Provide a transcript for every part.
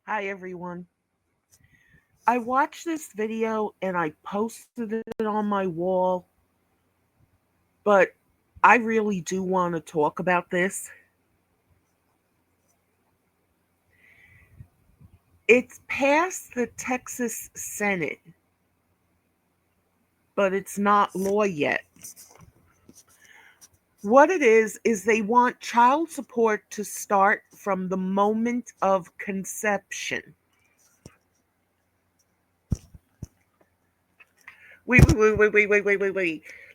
Hi everyone. I watched this video and I posted it on my wall, but I really do want to talk about this. It's passed the Texas Senate, but it's not law yet. What it is they want child support to start from the moment of conception. Wait.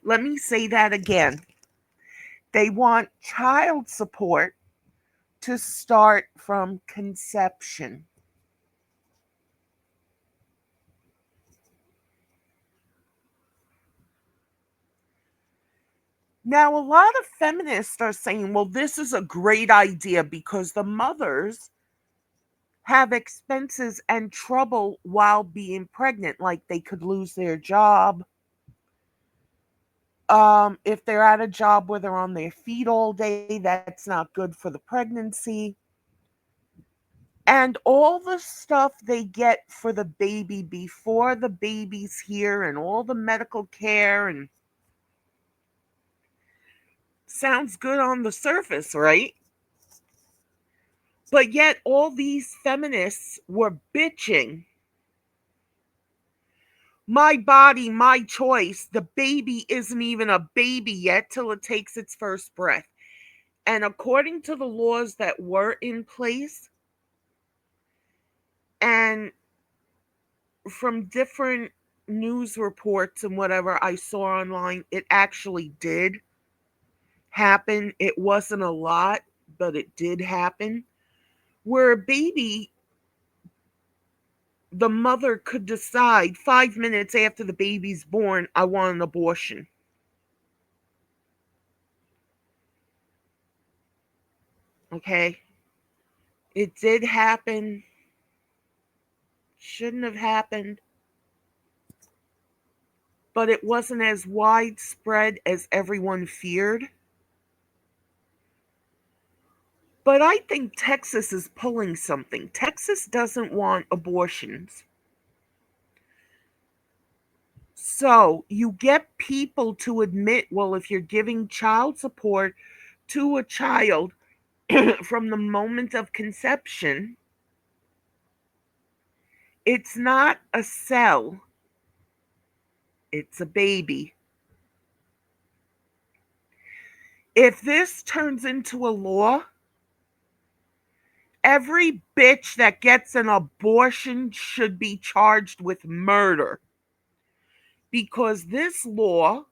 Let me say that again. They want child support to start from conception. Now, a lot of feminists are saying, well, this is a great idea because the mothers have expenses and trouble while being pregnant, like they could lose their job. If they're at a job where they're on their feet all day, that's not good for the pregnancy. And all the stuff they get for the baby before the baby's here, and all the medical care, and sounds good on the surface, right? But yet, all these feminists were bitching. My body, my choice. The baby isn't even a baby yet till it takes its first breath. And according to the laws that were in place, and from different news reports and whatever I saw online, it actually did happen. It wasn't a lot, but it did happen. Where a baby, the mother could decide 5 minutes after the baby's born, I want an abortion. Okay? It did happen. Shouldn't have happened. But it wasn't as widespread as everyone feared. But I think Texas is pulling something. Texas doesn't want abortions. So you get people to admit, well, if you're giving child support to a child from the moment of conception, it's not a cell, it's a baby. If this turns into a law, every bitch that gets an abortion should be charged with murder. Because this law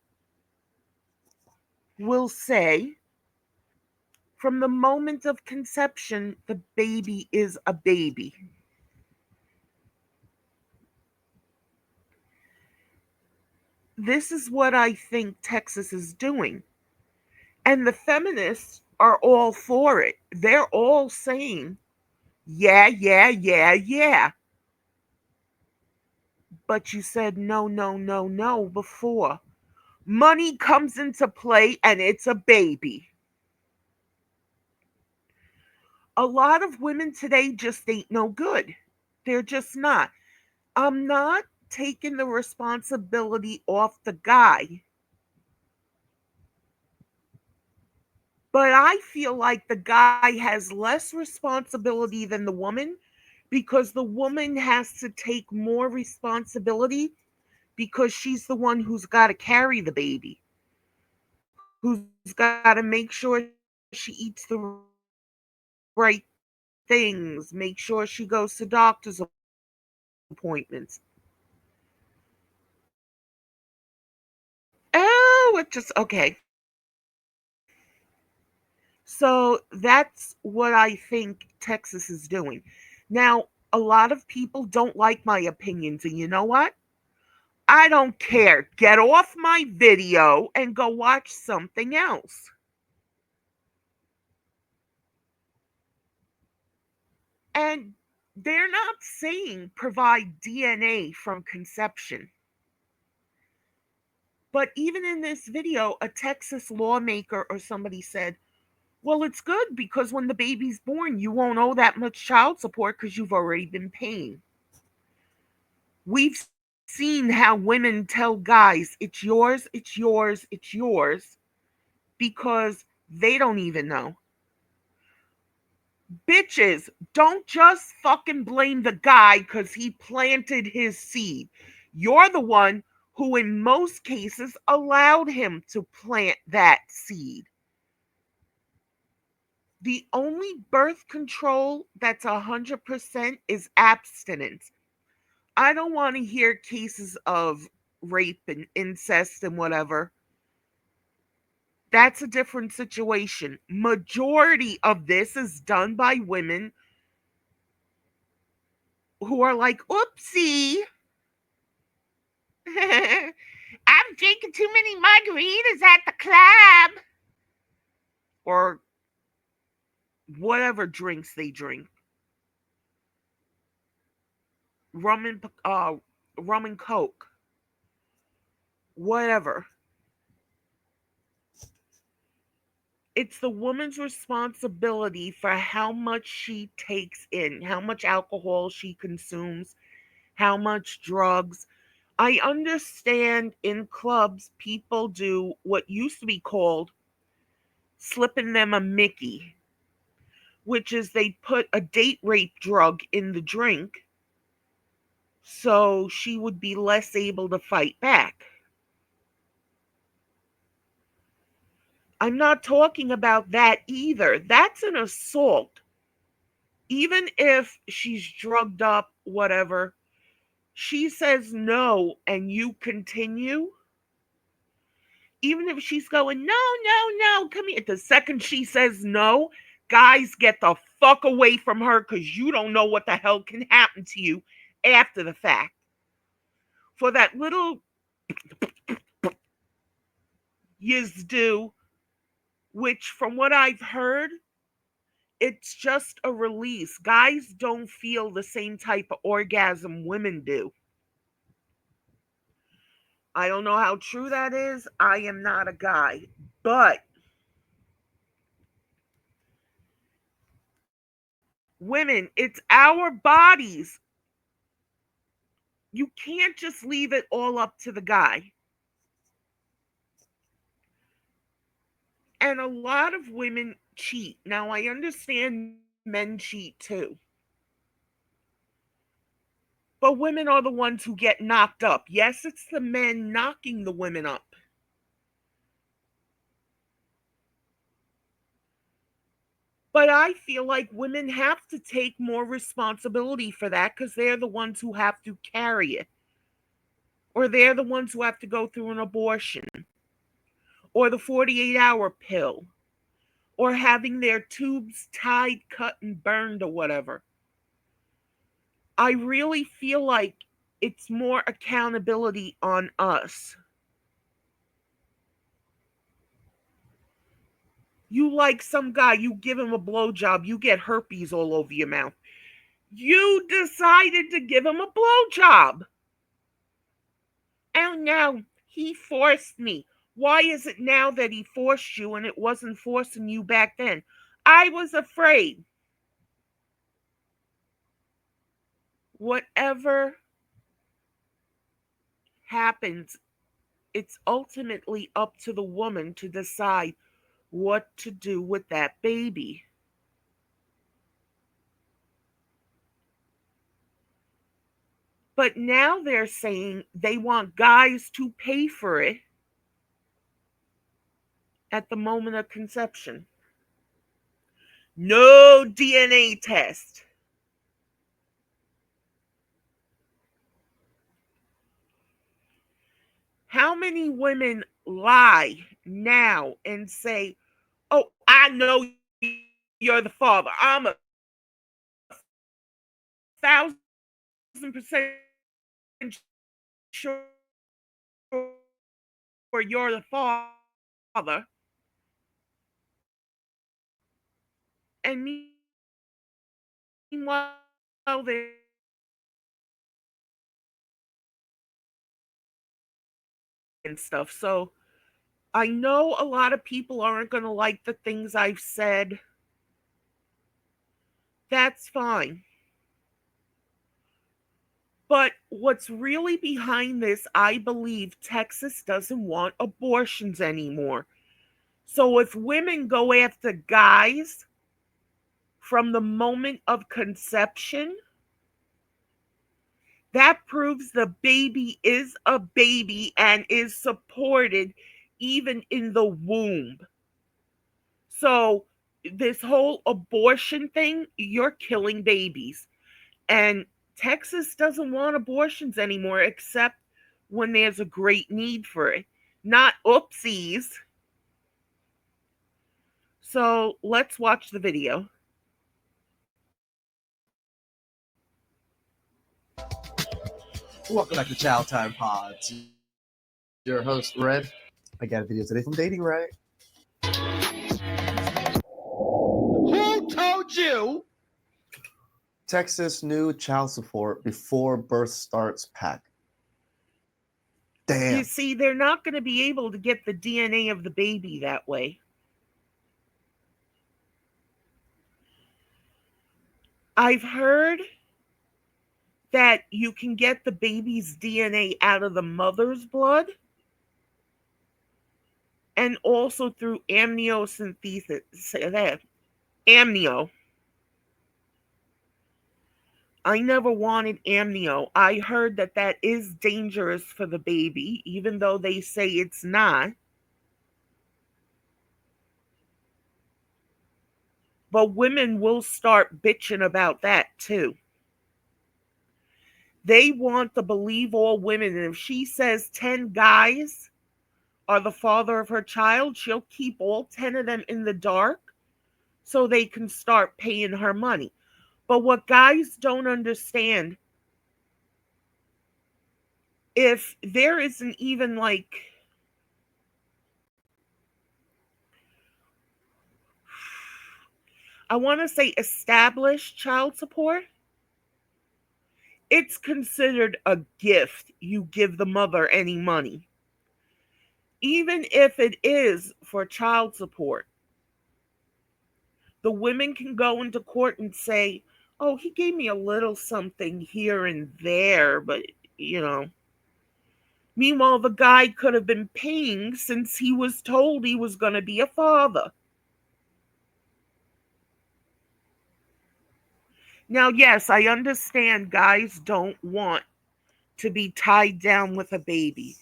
will say from the moment of conception, the baby is a baby. This is what I think Texas is doing. And the feminists are all for it. They're all saying, yeah. But you said no before. Money comes into play and it's a baby. A lot of women today just ain't no good. They're just not. I'm not taking the responsibility off the guy, but I feel like the guy has less responsibility than the woman because the woman has to take more responsibility because she's the one who's got to carry the baby, who's got to make sure she eats the right things, make sure she goes to doctor's appointments. Oh, it just okay. So that's what I think Texas is doing. Now, a lot of people don't like my opinions, and you know what? I don't care. Get off my video and go watch something else. And they're not saying provide DNA from conception. But even in this video, a Texas lawmaker or somebody said, Well, it's good because when the baby's born, you won't owe that much child support because you've already been paying. We've seen how women tell guys, it's yours, it's yours, it's yours, because they don't even know. Bitches, don't just fucking blame the guy because he planted his seed. You're the one who, in most cases, allowed him to plant that seed. The only birth control that's 100% is abstinence. I don't want to hear cases of rape and incest and whatever. That's a different situation. Majority of this is done by women who are like, oopsie, I'm drinking too many margaritas at the club. Or whatever drinks they drink. Rum and, rum and coke. Whatever. It's the woman's responsibility for how much she takes in, how much alcohol she consumes, how much drugs. I understand in clubs people do what used to be called slipping them a Mickey, which is they put a date rape drug in the drink so she would be less able to fight back. I'm not talking about that either. That's an assault. Even if she's drugged up, whatever, she says no and you continue, even if she's going, no, no, no, come here. The second she says no, guys, get the fuck away from her because you don't know what the hell can happen to you after the fact. For that little yous do, which from what I've heard, it's just a release. Guys don't feel the same type of orgasm women do. I don't know how true that is. I am not a guy. But women, it's our bodies. You can't just leave it all up to the guy. And a lot of women cheat. Now, I understand men cheat too. But women are the ones who get knocked up. Yes, it's the men knocking the women up. But I feel like women have to take more responsibility for that because they're the ones who have to carry it. Or they're the ones who have to go through an abortion. Or the 48-hour pill. Or having their tubes tied, cut, and burned, or whatever. I really feel like it's more accountability on us. You like some guy, you give him a blowjob, you get herpes all over your mouth. You decided to give him a blowjob. Oh no, he forced me. Why is it now that he forced you and it wasn't forcing you back then? I was afraid. Whatever happens, it's ultimately up to the woman to decide what to do with that baby. But now they're saying they want guys to pay for it at the moment of conception. No DNA test. How many women lie now and say, oh, I know you're the father. I'm 1,000% sure you're the father. And meanwhile, they're and stuff. So I know a lot of people aren't going to like the things I've said. That's fine. But what's really behind this, I believe Texas doesn't want abortions anymore. So if women go after guys from the moment of conception, that proves the baby is a baby and is supported even in the womb. So, this whole abortion thing, you're killing babies. And Texas doesn't want abortions anymore except when there's a great need for it, not oopsies. So, let's watch the video. Welcome back to Chow Time Pods. Your host, Red. I got a video today from Dating Right. Who told you? Texas new child support before birth starts pack. You Damn. see, they're not going to be able to get the DNA of the baby that way. I've heard that you can get the baby's DNA out of the mother's blood and also through amniocentesis. Amnio. I never wanted amnio. I heard that that is dangerous for the baby, even though they say it's not. But women will start bitching about that too. They want to believe all women. And if she says 10 guys are the father of her child, she'll keep all 10 of them in the dark so they can start paying her money. But what guys don't understand, if there isn't even like, I want to say established child support, it's considered a gift you give the mother any money. Even if it is for child support, the women can go into court and say, oh, he gave me a little something here and there, but you know. Meanwhile, the guy could have been paying since he was told he was going to be a father. Now, yes, I understand guys don't want to be tied down with a baby.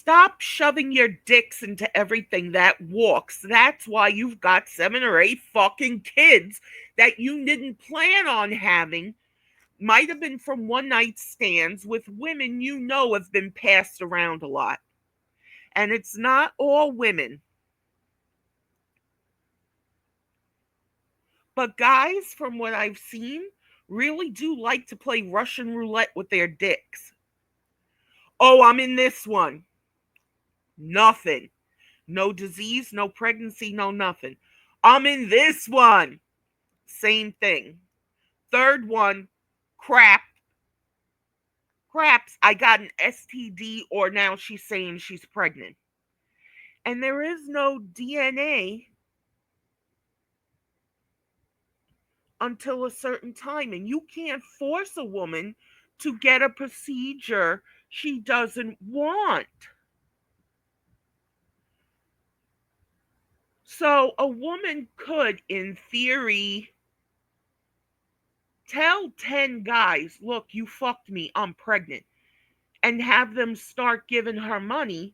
Stop shoving your dicks into everything that walks. That's why you've got 7 or 8 fucking kids that you didn't plan on having. Might have been from one night stands with women you know have been passed around a lot. And it's not all women. But guys, from what I've seen, really do like to play Russian roulette with their dicks. Oh, I'm in this one. Nothing. No disease, no pregnancy, no nothing. I'm in this one. Same thing. Third one, crap. Craps. I got an STD, or now she's saying she's pregnant. And there is no DNA until a certain time. And you can't force a woman to get a procedure she doesn't want. So a woman could, in theory, tell 10 guys, look, you fucked me, I'm pregnant, and have them start giving her money.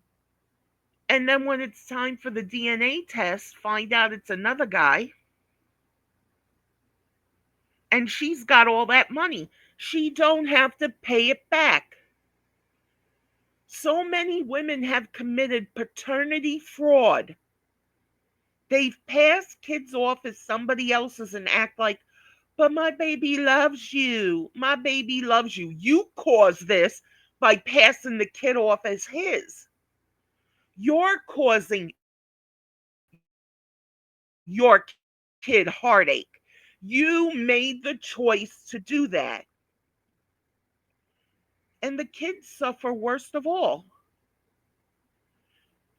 And then when it's time for the DNA test, find out it's another guy. And she's got all that money. She don't have to pay it back. So many women have committed paternity fraud. They've passed kids off as somebody else's and act like, but my baby loves you. My baby loves you. You caused this by passing the kid off as his. You're causing your kid heartache. You made the choice to do that. And the kids suffer worst of all.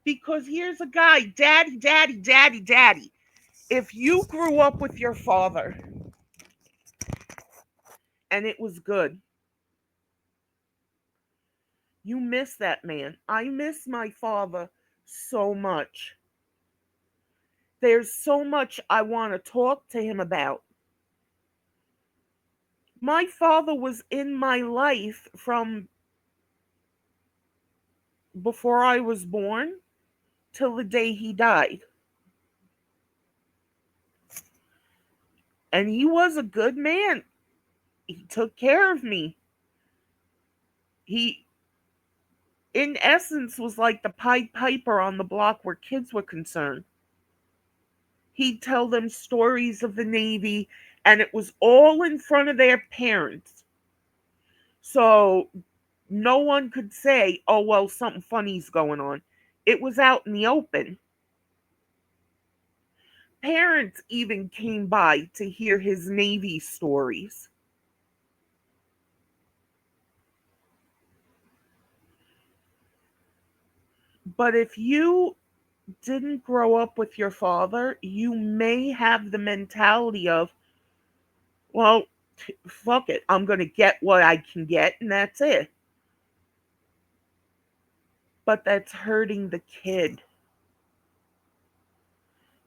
Because here's a guy, daddy, daddy, daddy, daddy. If you grew up with your father and it was good, you miss that man. I miss my father so much. There's so much I want to talk to him about. My father was in my life from before I was born till the day he died. And he was a good man. He took care of me. He, in essence, was like the Pied Piper on the block where kids were concerned. He'd tell them stories of the Navy, and it was all in front of their parents. So no one could say, oh, well, something funny's going on. It was out in the open. Parents even came by to hear his Navy stories. But if you didn't grow up with your father, you may have the mentality of, well, fuck it, I'm going to get what I can get, and that's it. But that's hurting the kid.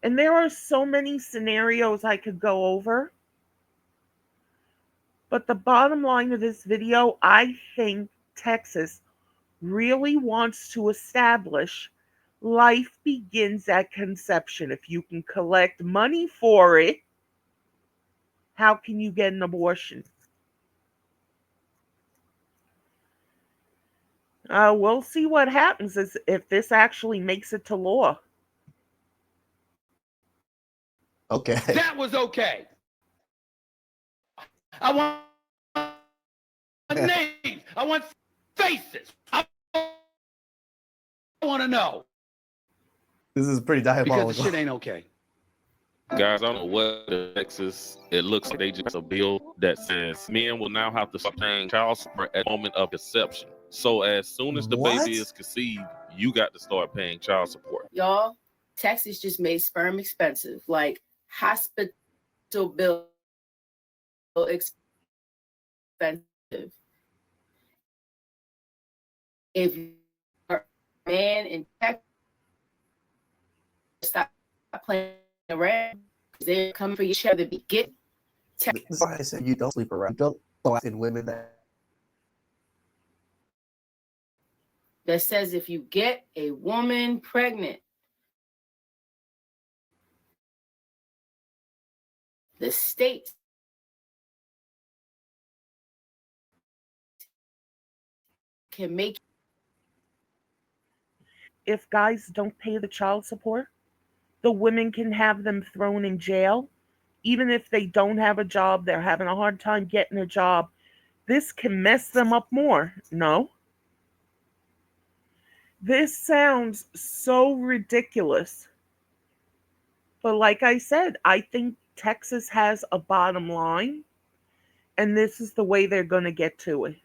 And there are so many scenarios I could go over. But the bottom line of this video, I think Texas really wants to establish life begins at conception. If you can collect money for it, how can you get an abortion? We'll see what happens if this actually makes it to law. Okay. That was okay. I want names. I want faces. I want to know. This is pretty diabolical. Because the shit ain't okay. Guys, I don't know what the Texas. It looks like they just a bill that says men will now have to start paying child support at the moment of conception. So as soon as the baby is conceived, you got to start paying child support. Y'all, Texas just made sperm expensive, like hospital bill expensive. If you're a man in Texas, stop playing around. They're coming for your share to be get. This is why I said you don't sleep around. You don't go in women that says if you get a woman pregnant, the state can make. If guys don't pay the child support, the women can have them thrown in jail. Even if they don't have a job, they're having a hard time getting a job. This can mess them up more. No? This sounds so ridiculous. But like I said, I think Texas has a bottom line, and this is the way they're going to get to it.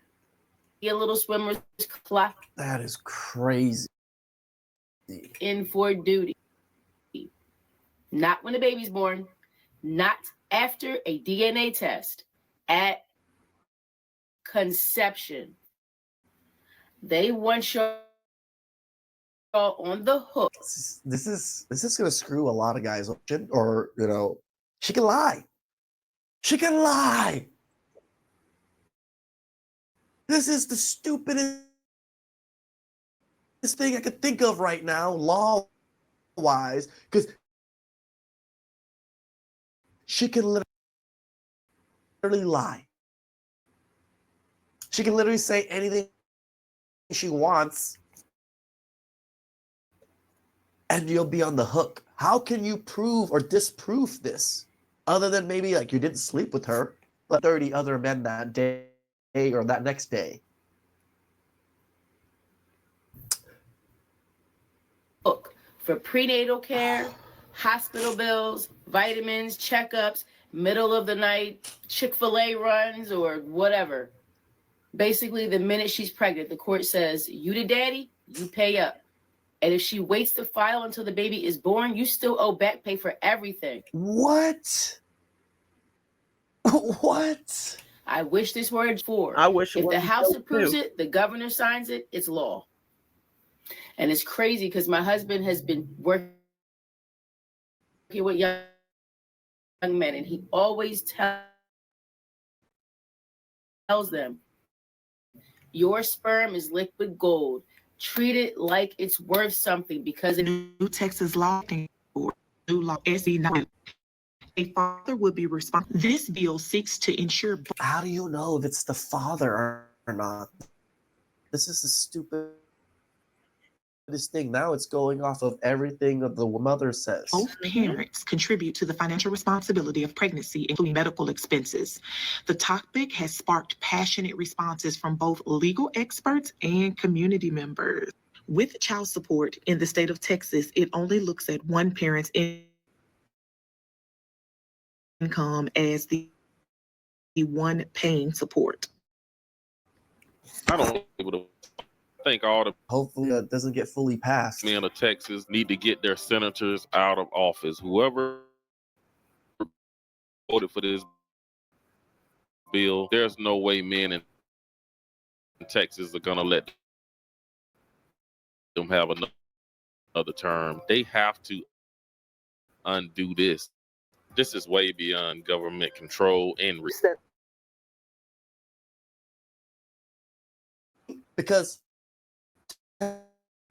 A little swimmer's clock. That is crazy. In for duty. Not when the baby's born, not after a DNA test, at conception. They want you on the hook. This is going to screw a lot of guys, or she can lie. She can lie. This is the stupidest thing I could think of right now, law-wise, because she can literally lie. She can literally say anything she wants, and you'll be on the hook. How can you prove or disprove this? Other than maybe like you didn't sleep with her, but 30 other men that day or that next day. Look, for prenatal care, hospital bills, vitamins, checkups, middle of the night, Chick-fil-A runs, or whatever. Basically, the minute she's pregnant, the court says, you the daddy, you pay up. And if she waits to file until the baby is born, you still owe back pay for everything. What? What? I wish this were for. I wish it If the wasn't House so approves too. it, the governor signs it, it's law. And it's crazy because my husband has been working with young men, and he always tells them, your sperm is liquid gold. Treat it like it's worth something because new Texas law, new law, SB 9, a father would be responsible. This bill seeks to ensure. How do you know if it's the father or not? This is the stupidest thing. Now it's going off of everything that the mother says. Both parents contribute to the financial responsibility of pregnancy, including medical expenses. The topic has sparked passionate responses from both legal experts and community members. With child support in the state of Texas, it only looks at one parent's income as the one paying support. I don't able to think all the Hopefully that doesn't get fully passed. men of Texas need to get their senators out of office. Whoever voted for this bill, there's no way men in Texas are gonna let them have another term. They have to undo this. This is way beyond government control and Because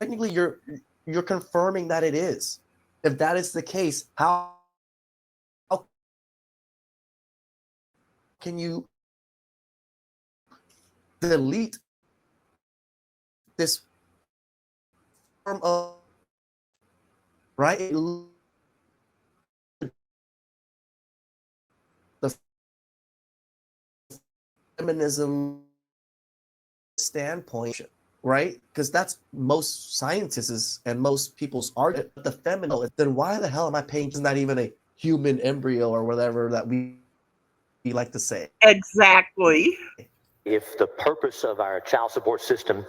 technically you're confirming that it is. If that is the case, how can you delete this form of right? The feminism standpoint, right? Because that's most scientists and most people's argument. The feminine, then why the hell am I paying? It's not even a human embryo or whatever that we like to say. Exactly. If the purpose of our child support system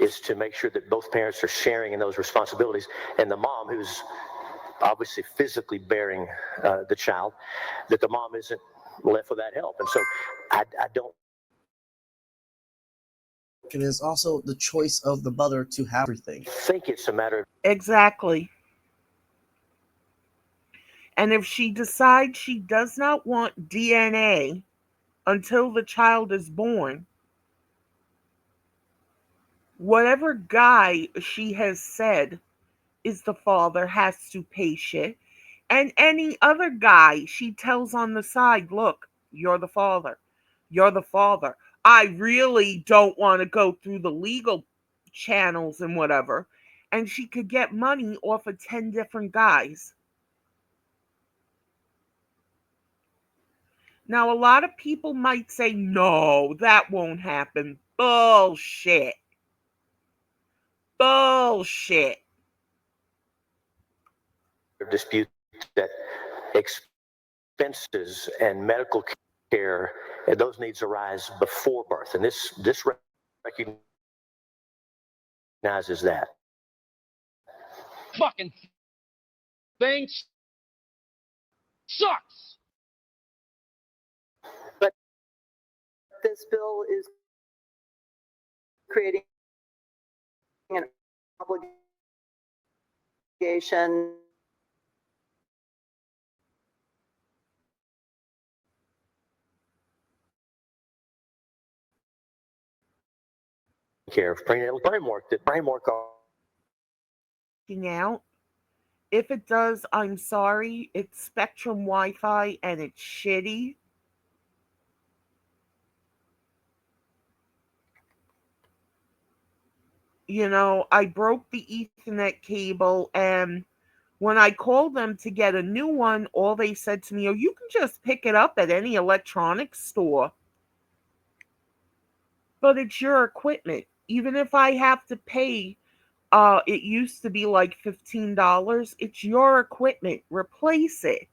is to make sure that both parents are sharing in those responsibilities, and the mom who's obviously physically bearing the child, that the mom isn't left without help. And so I don't. It is also the choice of the mother to have everything. Think it's a matter of Exactly. And if she decides she does not want DNA until the child is born, whatever guy she has said is the father has to pay shit. And any other guy she tells on the side, look, you're the father. You're the father. I really don't want to go through the legal channels and whatever. And she could get money off of 10 different guys. Now, a lot of people might say, no, that won't happen. Bullshit. Bullshit. dispute that expenses and medical care, those needs arise before birth. And this recognizes that. Fucking thing sucks. But this bill is creating an obligation Care of prenatal framework Out. If it does, I'm sorry. It's Spectrum Wi Fi and it's shitty. I broke the Ethernet cable, and when I called them to get a new one, all they said to me, oh, you can just pick it up at any electronics store. But it's your equipment. Even if I have to pay, it used to be like $15, it's your equipment. Replace it.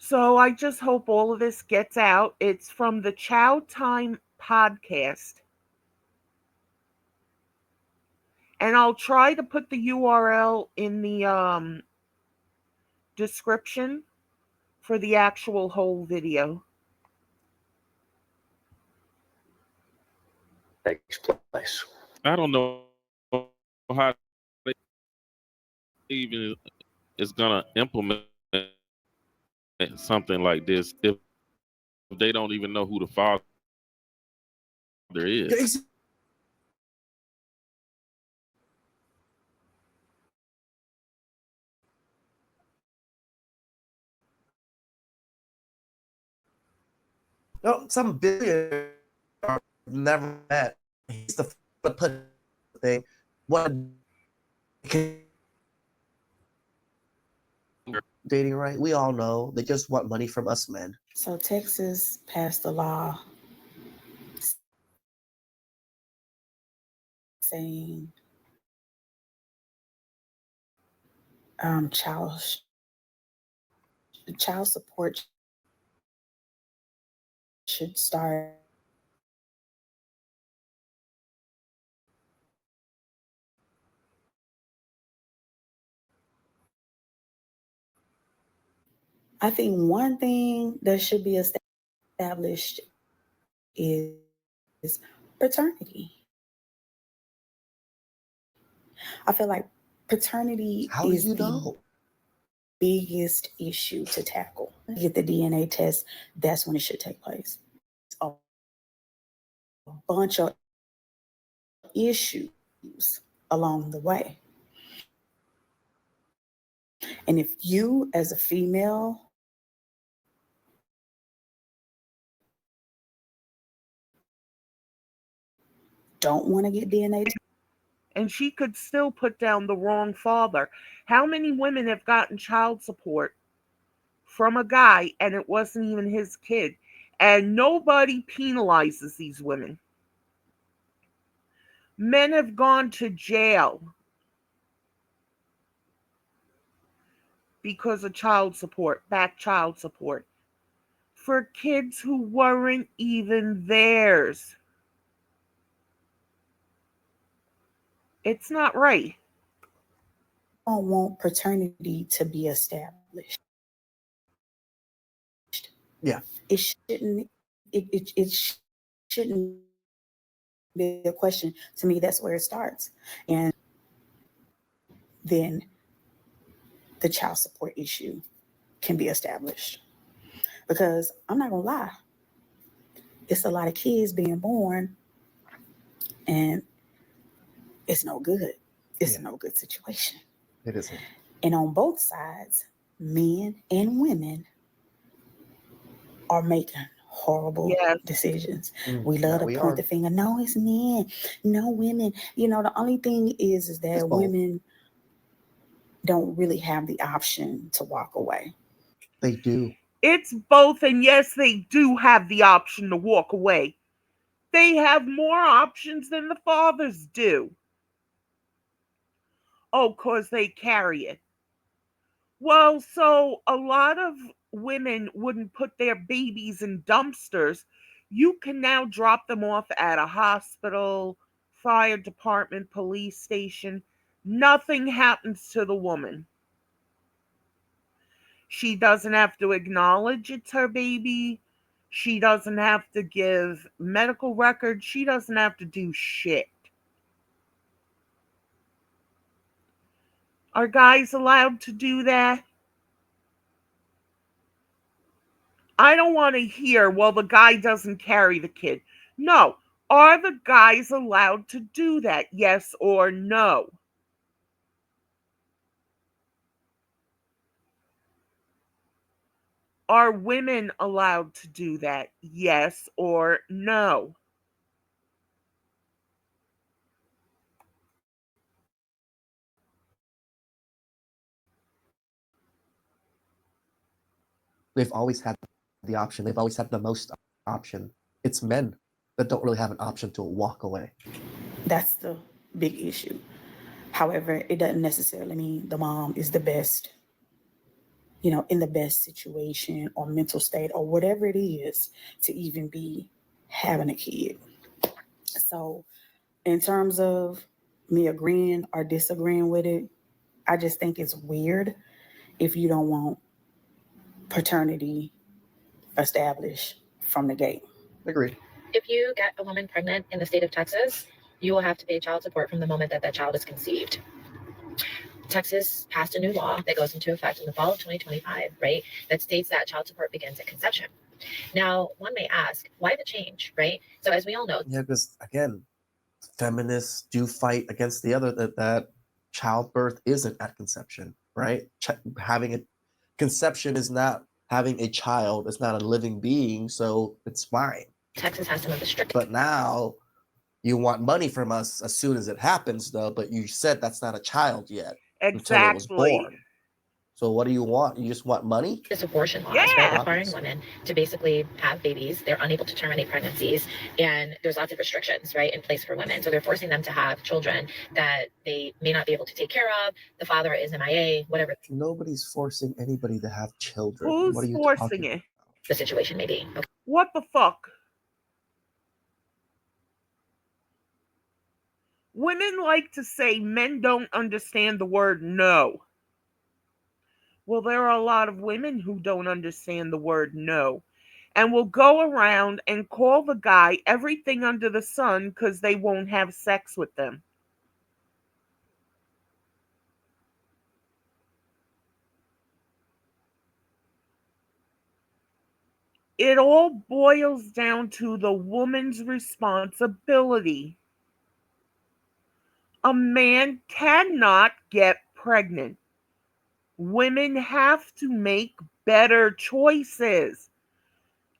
So I just hope all of this gets out. It's from the Chow Time podcast. And I'll try to put the URL in the description for the actual whole video. Takes place. I don't know how they even is gonna implement something like this if they don't even know who the father is. No, some billionaire never met. He's the put thing. What dating right? We all know they just want money from us men. So Texas passed a law saying child support should start I think one thing that should be established is paternity. I feel like paternity How do is you the know? biggest issue to tackle. Get the DNA test, that's when it should take place. A bunch of issues along the way. And if you, as a female, don't want to get DNA tested, And she could still put down the wrong father. How many women have gotten child support from a guy and it wasn't even his kid? And nobody penalizes these women. Men have gone to jail because of child support, back child support, for kids who weren't even theirs. It's not right. don't want paternity to be established. Yeah. It shouldn't be a question. To me, that's where it starts. And then the child support issue can be established. Because I'm not gonna lie, it's a lot of kids being born and it's no good. It's a no good situation. It isn't. And on both sides, men and women are making horrible decisions. We love to point the finger. No, it's men. No, women. You know, the only thing is that women don't really have the option to walk away. They do. It's both, and yes, they do have the option to walk away. They have more options than the fathers do. Oh, because they carry it. Well, so a lot of women wouldn't put their babies in dumpsters. You can now drop them off at a hospital, fire department, police station. Nothing happens to the woman. She doesn't have to acknowledge it's her baby. She doesn't have to give medical records. She doesn't have to do shit. Are guys allowed to do that? I don't want to hear, well, the guy doesn't carry the kid. No. Are the guys allowed to do that? Yes or no? Are women allowed to do that? Yes or no? They've always had the option. They've always had the most option. It's men that don't really have an option to walk away. That's the big issue. However, it doesn't necessarily mean the mom is the best in the best situation or mental state or whatever it is to even be having a kid. So, in terms of me agreeing or disagreeing with it, I just think it's weird if you don't want paternity established from the gate. Agreed. If you get a woman pregnant in the state of Texas, you will have to pay child support from the moment that that child is conceived. Texas passed a new law that goes into effect in the fall of 2025, right? That states that child support begins at conception. Now, one may ask, why the change, right? So, as we all know, Yeah, because again, feminists do fight against the other that childbirth isn't at conception, right? Having a conception is not having a child. It's not a living being, so it's fine. Texas has some of the strict. But now you want money from us as soon as it happens, though. But you said that's not a child yet until it was Exactly. born. So what do you want? You just want money? This abortion laws, Yeah. right? Requiring women to basically have babies. They're unable to terminate pregnancies, and there's lots of restrictions, right, in place for women. So they're forcing them to have children that they may not be able to take care of. The father is MIA, whatever Nobody's forcing anybody to have children. Who's What are you forcing talking it? about? the situation may be. Okay. What the fuck? Women like to say men don't understand the word no. Well, there are a lot of women who don't understand the word no and will go around and call the guy everything under the sun because they won't have sex with them. It all boils down to the woman's responsibility. A man cannot get pregnant. Women have to make better choices.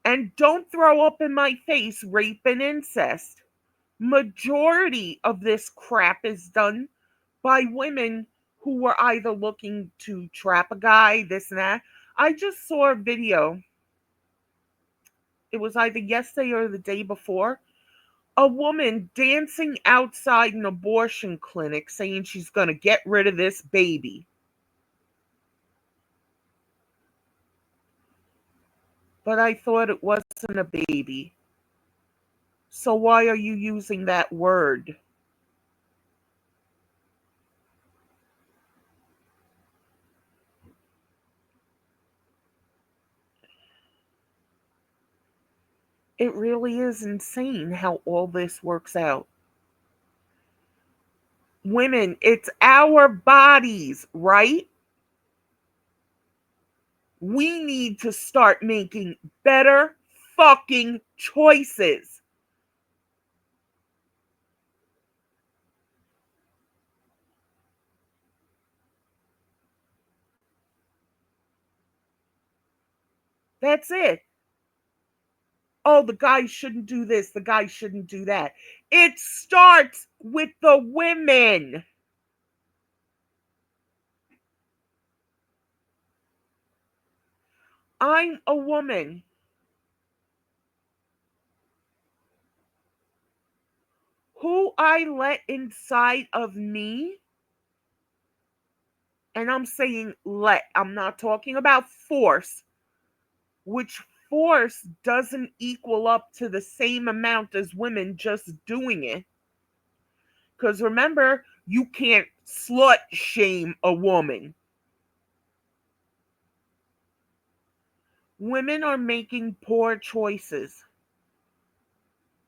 And don't throw up in my face rape and incest. Majority of this crap is done by women who were either looking to trap a guy, this and that. I just saw a video. It was either yesterday or the day before. A woman dancing outside an abortion clinic saying she's going to get rid of this baby. But I thought it wasn't a baby. So why are you using that word? It really is insane how all this works out. Women, it's our bodies, right? We need to start making better fucking choices. That's it. Oh, the guy shouldn't do this, the guy shouldn't do that. It starts with the women. I'm a woman. Who I let inside of me, and I'm saying let, I'm not talking about force, which force doesn't equal up to the same amount as women just doing it. Because remember, you can't slut shame a woman. Women are making poor choices.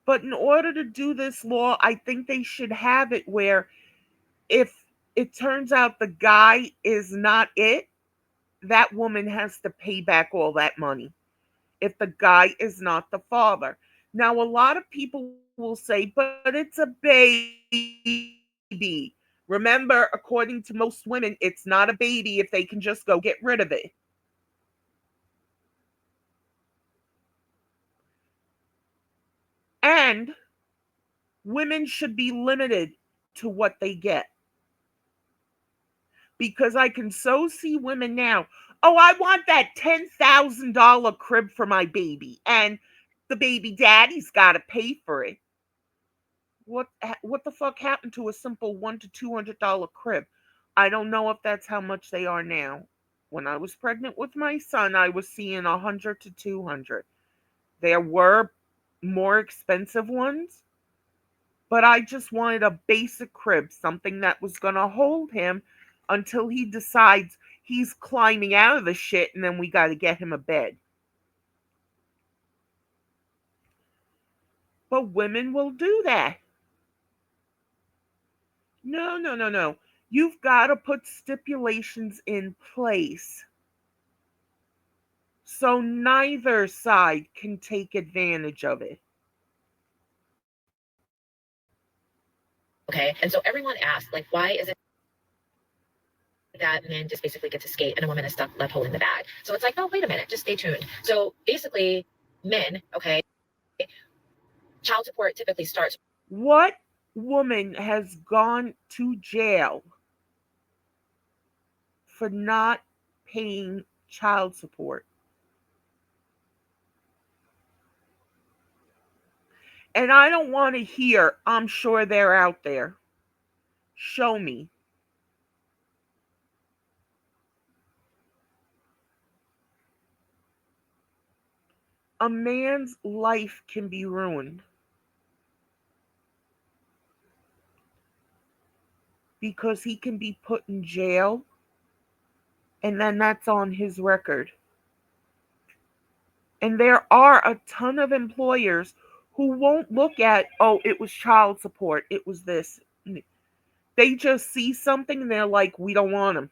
But in order to do this law, I think they should have it where if it turns out the guy is not it, that woman has to pay back all that money if the guy is not the father. Now, a lot of people will say, but it's a baby. Remember, according to most women, it's not a baby if they can just go get rid of it. And women should be limited to what they get. Because I can so see women now, oh, I want that $10,000 crib for my baby, and the baby daddy's got to pay for it. What the fuck happened to a simple $100 to $200 crib? I don't know if that's how much they are now. When I was pregnant with my son, I was seeing 100 to 200. There were more expensive ones, but I just wanted a basic crib, something that was going to hold him until he decides he's climbing out of the shit, and then we got to get him a bed. But women will do that. No, no, no, no. You've got to put stipulations in place so neither side can take advantage of it. Okay. And so everyone asked, like, why is it that men just basically get to skate and a woman is stuck left holding the bag? So it's like, oh, wait a minute, just stay tuned. So basically, men, okay, child support typically starts. What woman has gone to jail for not paying child support? And I don't want to hear, I'm sure they're out there. Show me. A man's life can be ruined because he can be put in jail, and then that's on his record. And there are a ton of employers who won't look at, oh, it was child support, it was this. They just see something and they're like, we don't want him.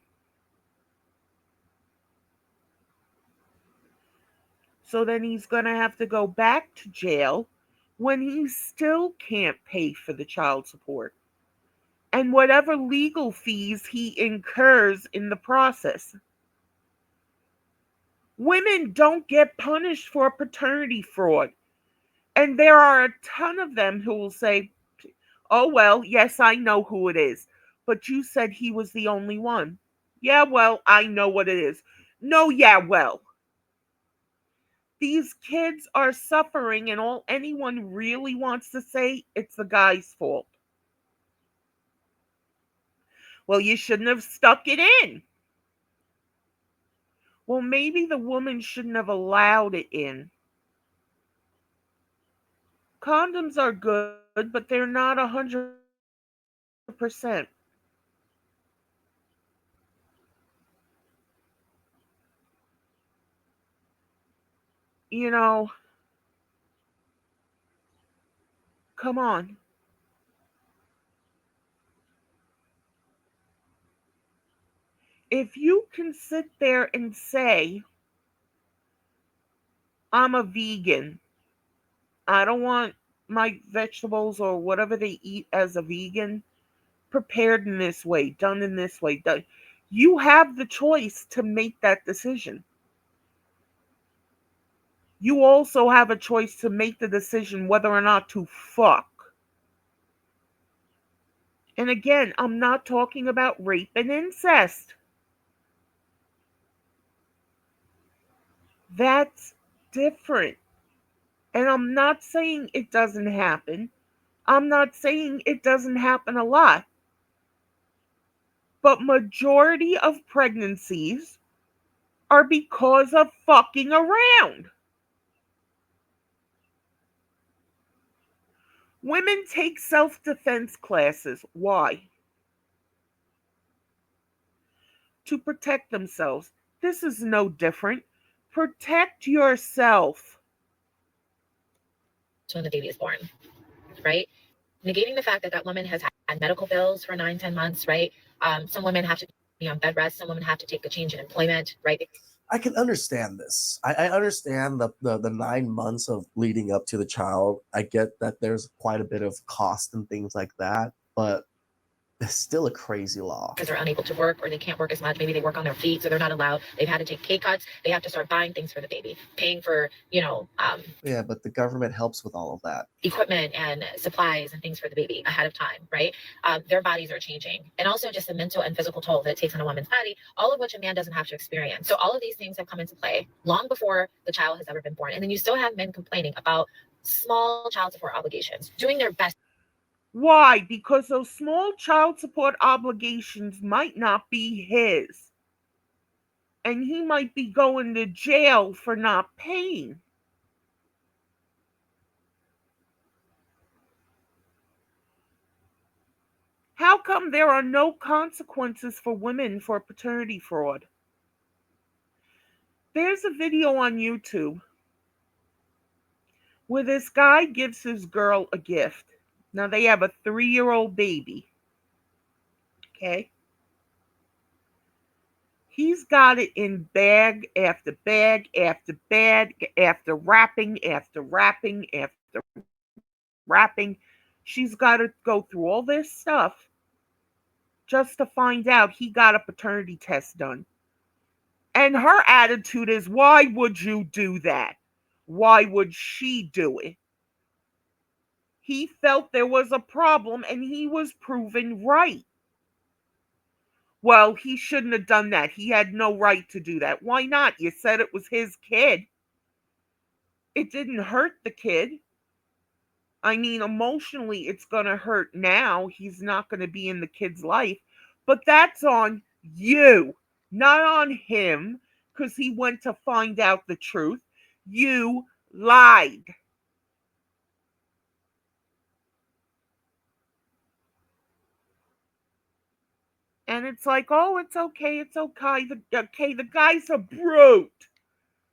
So then he's going to have to go back to jail when he still can't pay for the child support and whatever legal fees he incurs in the process. Women don't get punished for paternity fraud. And there are a ton of them who will say, oh, well, yes, I know who it is, but you said he was the only one. Yeah, well, I know what it is. No, yeah, well. These kids are suffering, and all anyone really wants to say, it's the guy's fault. Well, you shouldn't have stuck it in. Well, maybe the woman shouldn't have allowed it in. Condoms are good, but they're not 100%. You know, come on. If you can sit there and say, I'm a vegan, I don't want my vegetables or whatever they eat as a vegan prepared in this way, done in this way, done. You have the choice to make that decision. You also have a choice to make the decision whether or not to fuck. And again, I'm not talking about rape and incest. That's different. And I'm not saying it doesn't happen. I'm not saying it doesn't happen a lot. But majority of pregnancies are because of fucking around. Women take self-defense classes. Why? To protect themselves. This is no different. Protect yourself. When the baby is born, right? Negating the fact that that woman has had medical bills for 9-10 months, right? Some women have to be on bed rest. Some women have to take a change in employment, right? I can understand this. I understand the 9 months of leading up to the child. I get that there's quite a bit of cost and things like that, but it's still a crazy law. Because they're unable to work or they can't work as much. Maybe they work on their feet, so they're not allowed. They've had to take pay cuts. They have to start buying things for the baby, paying for, Yeah, but the government helps with all of that. Equipment and supplies and things for the baby ahead of time, right? Their bodies are changing. And also just the mental and physical toll that it takes on a woman's body, all of which a man doesn't have to experience. So all of these things have come into play long before the child has ever been born. And then you still have men complaining about small child support obligations, doing their best. Why? Because those small child support obligations might not be his. and he might be going to jail for not paying. How come there are no consequences for women for paternity fraud? There's a video on YouTube where this guy gives his girl a gift. Now they have a 3-year-old baby. Okay? He's got it in bag after bag after bag after wrapping after wrapping after wrapping. She's got to go through all this stuff just to find out he got a paternity test done. And her attitude is, why would you do that? Why would she do it? He felt there was a problem and he was proven right. Well, he shouldn't have done that. He had no right to do that. Why not? You said it was his kid. It didn't hurt the kid. I mean, emotionally, it's going to hurt now. He's not going to be in the kid's life. But that's on you, not on him, because he went to find out the truth. You lied. And it's like, oh, it's okay, it's okay. The guy's a brute.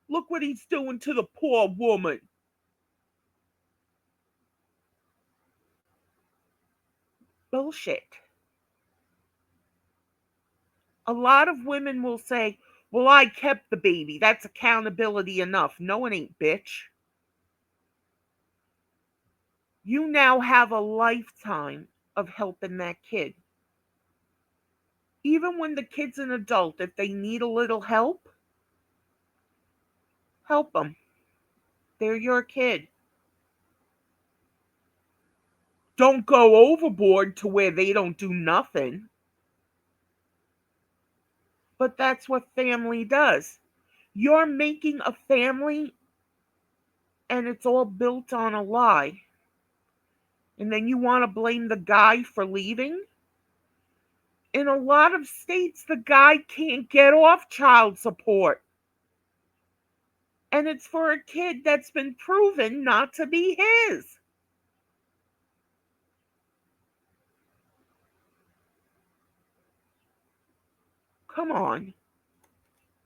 Look what he's doing to the poor woman. Bullshit. A lot of women will say, well, I kept the baby. That's accountability enough. No, it ain't, bitch. You now have a lifetime of helping that kid. Even when the kid's an adult, if they need a little help, help them. They're your kid. Don't go overboard to where they don't do nothing. But that's what family does. You're making a family and it's all built on a lie. And then you want to blame the guy for leaving? In a lot of states, the guy can't get off child support. And it's for a kid that's been proven not to be his. Come on.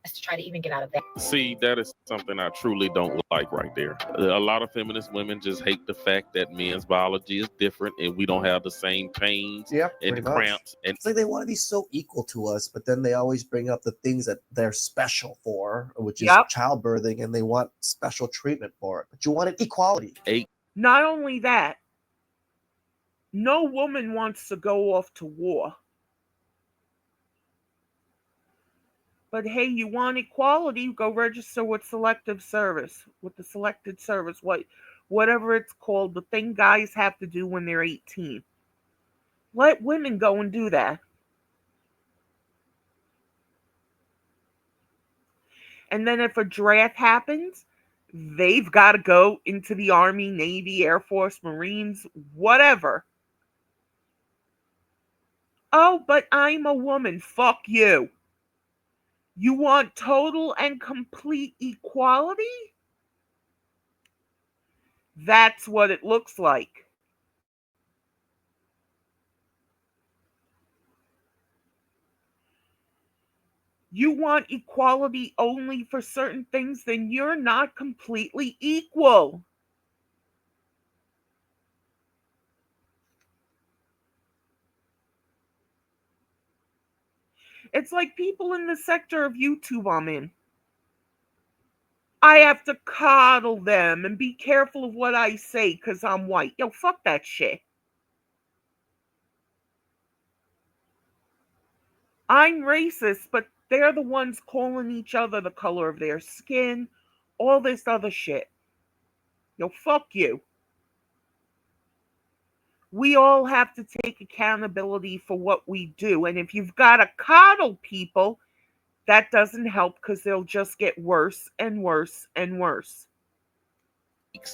To try to even get out of that. See, that is something I truly don't like right there. A lot of feminist women just hate the fact that men's biology is different and we don't have the same pains and cramps. And it's like they want to be so equal to us, but then they always bring up the things that they're special for, which is childbirthing, and they want special treatment for it. But you wanted equality. Not only that, no woman wants to go off to war. But hey, you want equality, go register with selective service, with the selected service, whatever it's called, the thing guys have to do when they're 18. Let women go and do that. And then if a draft happens, they've got to go into the Army, Navy, Air Force, Marines, whatever. Oh, but I'm a woman. Fuck you. You want total and complete equality? That's what it looks like. You want equality only for certain things, then you're not completely equal. It's like people in the sector of YouTube I'm in. I have to coddle them and be careful of what I say because I'm white. Yo, fuck that shit. I'm racist, but they're the ones calling each other the color of their skin, all this other shit. Yo, fuck you. We all have to take accountability for what we do. And if you've got to coddle people, that doesn't help because they'll just get worse and worse and worse.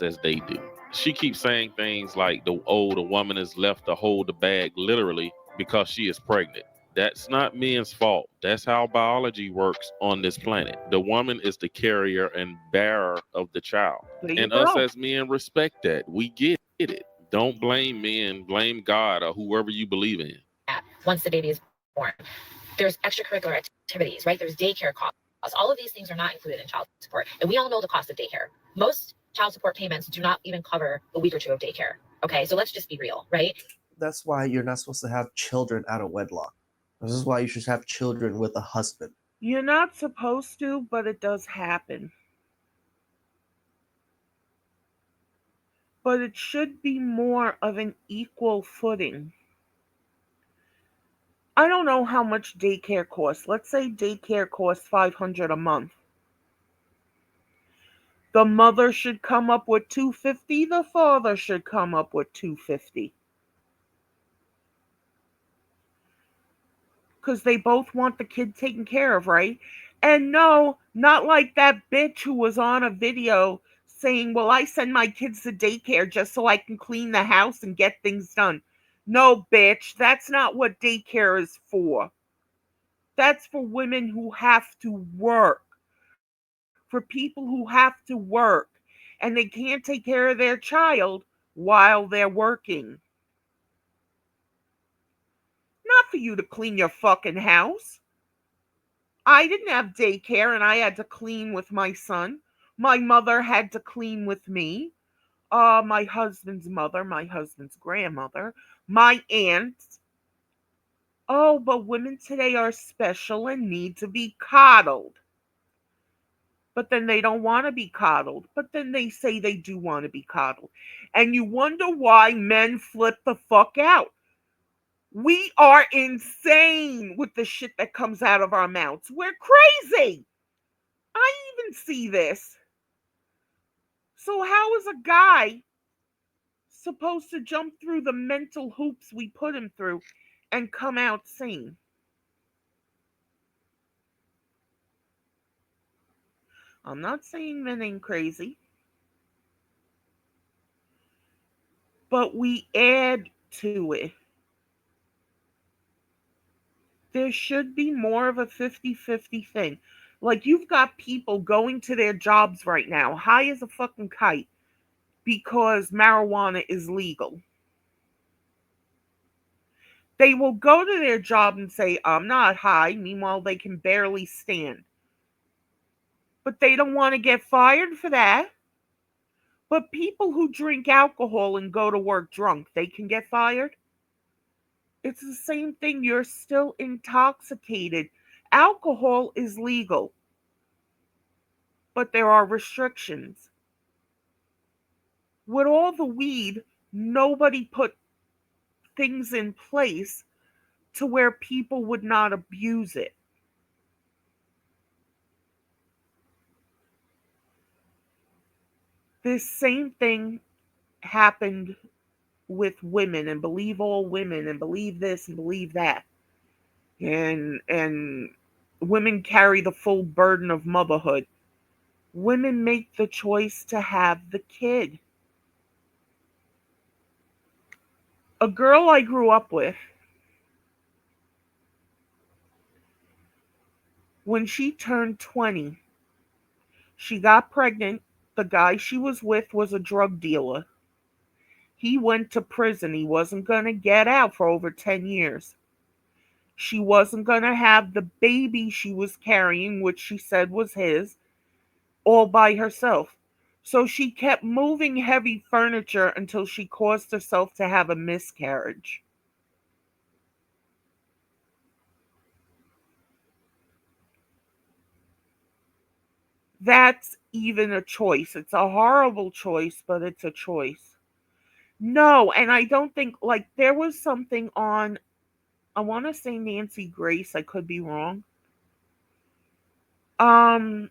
As they do. She keeps saying things like the woman is left to hold the bag literally because she is pregnant. That's not men's fault. That's how biology works on this planet. The woman is the carrier and bearer of the child. There you And us go. as men respect that. We get it. Don't blame men, blame God or whoever you believe in. Once the baby is born, there's extracurricular activities, right? There's daycare costs. All of these things are not included in child support. And we all know the cost of daycare. Most child support payments do not even cover a week or two of daycare. Okay, so let's just be real, right? That's why you're not supposed to have children out of wedlock. This is why you should have children with a husband. You're not supposed to, but it does happen. But it should be more of an equal footing. I don't know how much daycare costs. Let's say daycare costs $500 a month. The mother should come up with $250, the father should come up with $250. Because they both want the kid taken care of, right? And no, not like that bitch who was on a video saying, well, I send my kids to daycare just so I can clean the house and get things done. No, bitch, that's not what daycare is for. That's for women who have to work, for people who have to work, and they can't take care of their child while they're working. Not for you to clean your fucking house. I didn't have daycare and I had to clean with my son. My mother had to clean with me. My husband's mother, my husband's grandmother, my aunts. Oh, but women today are special and need to be coddled. But then they don't want to be coddled. But then they say they do want to be coddled. And you wonder why men flip the fuck out. We are insane with the shit that comes out of our mouths. We're crazy. I even see this. So, how is a guy supposed to jump through the mental hoops we put him through and come out sane? I'm not saying men ain't crazy, but we add to it. There should be more of a 50-50 thing. Like, you've got people going to their jobs right now, high as a fucking kite, because marijuana is legal. They will go to their job and say, I'm not high. Meanwhile, they can barely stand. But they don't want to get fired for that. But people who drink alcohol and go to work drunk, they can get fired. It's the same thing. You're still intoxicated. Alcohol is legal, but there are restrictions. With all the weed, nobody put things in place to where people would not abuse it. This same thing happened with women, and believe all women and believe this and believe that. And women carry the full burden of motherhood. Women make the choice to have the kid. A girl I grew up with, when she turned 20, she got pregnant. The guy she was with was a drug dealer. He went to prison. He wasn't going to get out for over 10 years. She wasn't going to have the baby she was carrying, which she said was his, all by herself. So she kept moving heavy furniture until she caused herself to have a miscarriage. That's even a choice. It's a horrible choice, but it's a choice. No, and I don't think, like, there was something on, I want to say Nancy Grace, I could be wrong. Um,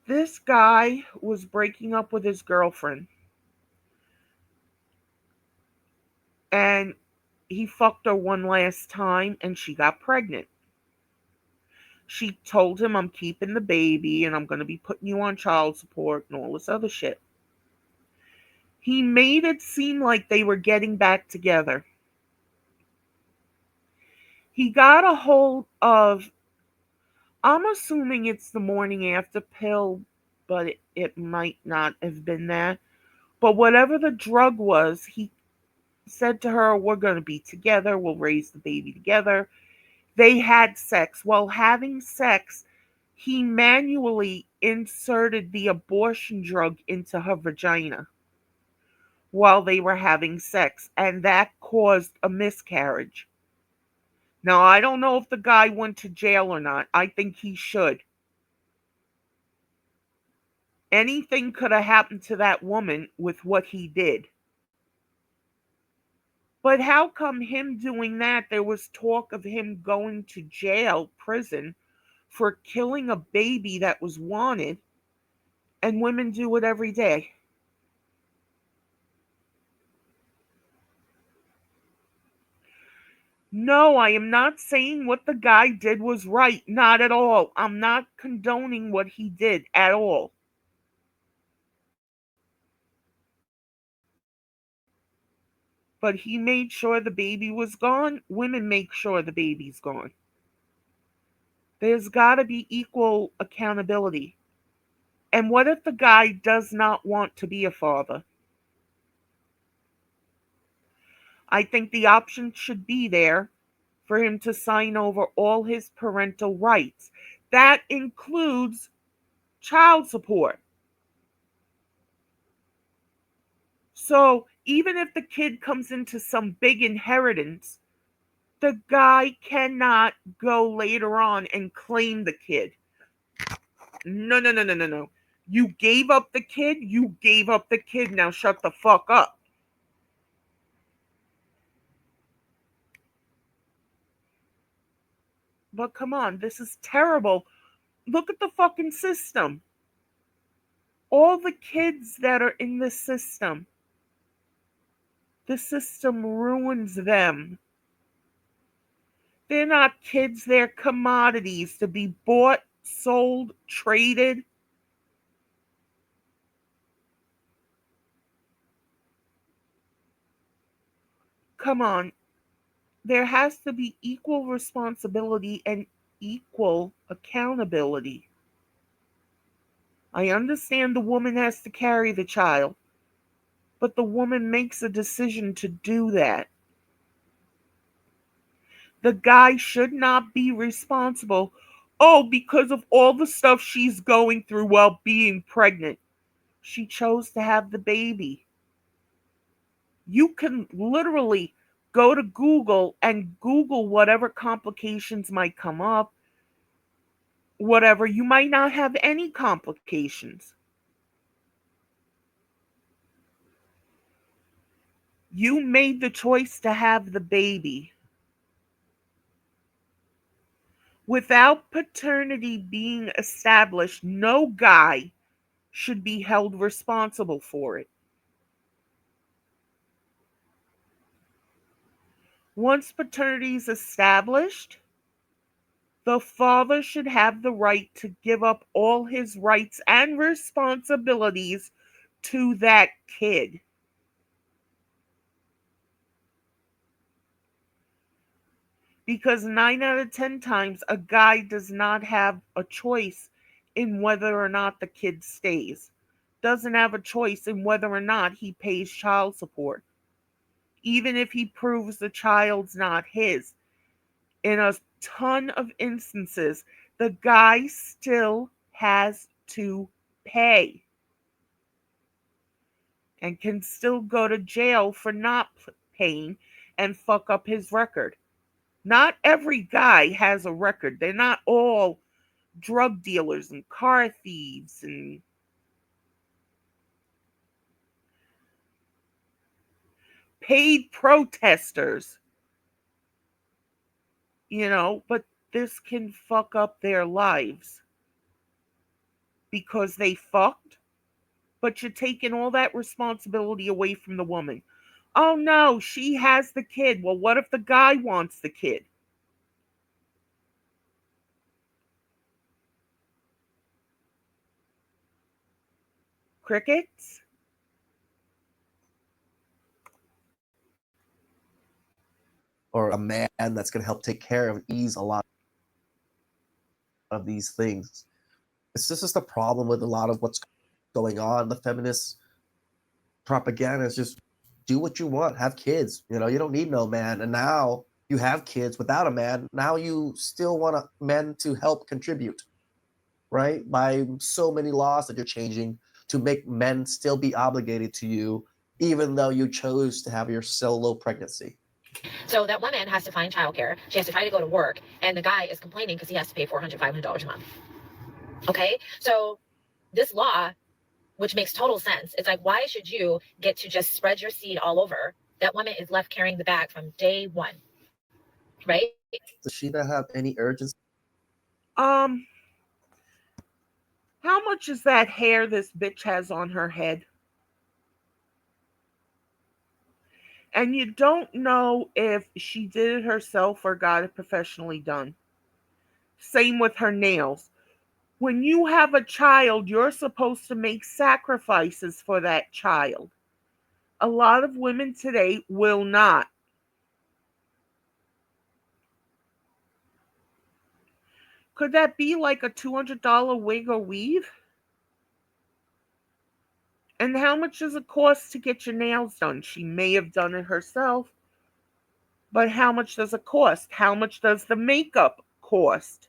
this guy was breaking up with his girlfriend, and he fucked her one last time and she got pregnant. She told him, I'm keeping the baby and I'm going to be putting you on child support and all this other shit. He made it seem like they were getting back together. He got a hold of, I'm assuming it's the morning after pill, but it might not have been that. But whatever the drug was, he said to her, we're going to be together. We'll raise the baby together. They had sex. While having sex, he manually inserted the abortion drug into her vagina while they were having sex, and that caused a miscarriage. Now, I don't know if the guy went to jail or not. I think he should. Anything could have happened to that woman with what he did. But how come him doing that, there was talk of him going to jail, prison, for killing a baby that was wanted, and women do it every day? No, I am not saying what the guy did was right. Not at all. I'm not condoning what he did at all. But he made sure the baby was gone. Women make sure the baby's gone. There's got to be equal accountability. And what if the guy does not want to be a father? I think the option should be there for him to sign over all his parental rights. That includes child support. So even if the kid comes into some big inheritance, the guy cannot go later on and claim the kid. No, no, no, no, no, no. You gave up the kid, you gave up the kid. Now shut the fuck up. But come on, this is terrible. Look at the fucking system. All the kids that are in the system ruins them. They're not kids, they're commodities to be bought, sold, traded. Come on. There has to be equal responsibility and equal accountability. I understand the woman has to carry the child, but the woman makes a decision to do that. The guy should not be responsible. Oh, because of all the stuff she's going through while being pregnant. She chose to have the baby. You can literally go to Google and Google whatever complications might come up, whatever. You might not have any complications. You made the choice to have the baby. Without paternity being established, no guy should be held responsible for it. Once paternity is established, the father should have the right to give up all his rights and responsibilities to that kid. Because 9 out of 10 times, a guy does not have a choice in whether or not the kid stays, doesn't have a choice in whether or not he pays child support, even if he proves the child's not his. In a ton of instances, the guy still has to pay and can still go to jail for not paying and fuck up his record. Not every guy has a record. They're not all drug dealers and car thieves and paid protesters, but this can fuck up their lives because they fucked, but you're taking all that responsibility away from the woman. Oh no, she has the kid. Well, what if the guy wants the kid? Crickets? or a man that's going to help take care of, ease a lot of these things. It's just the problem with a lot of what's going on. The feminist propaganda is just do what you want, have kids. You know, you don't need no man. And now you have kids without a man. Now you still want men to help contribute, right? By so many laws that you're changing to make men still be obligated to you, even though you chose to have your solo pregnancy. So that woman has to find childcare. She has to try to go to work, and the guy is complaining because he has to pay $400, $500 a month. Okay, so this law, which makes total sense, it's like, why should you get to just spread your seed all over? That woman is left carrying the bag from day one, right? Does she not have any urgency? How much is that hair this bitch has on her head? And you don't know if she did it herself or got it professionally done. Same with her nails. When you have a child, you're supposed to make sacrifices for that child. A lot of women today will not. Could that be like a $200 wig or weave? And how much does it cost to get your nails done? She may have done it herself, but how much does it cost? How much does the makeup cost?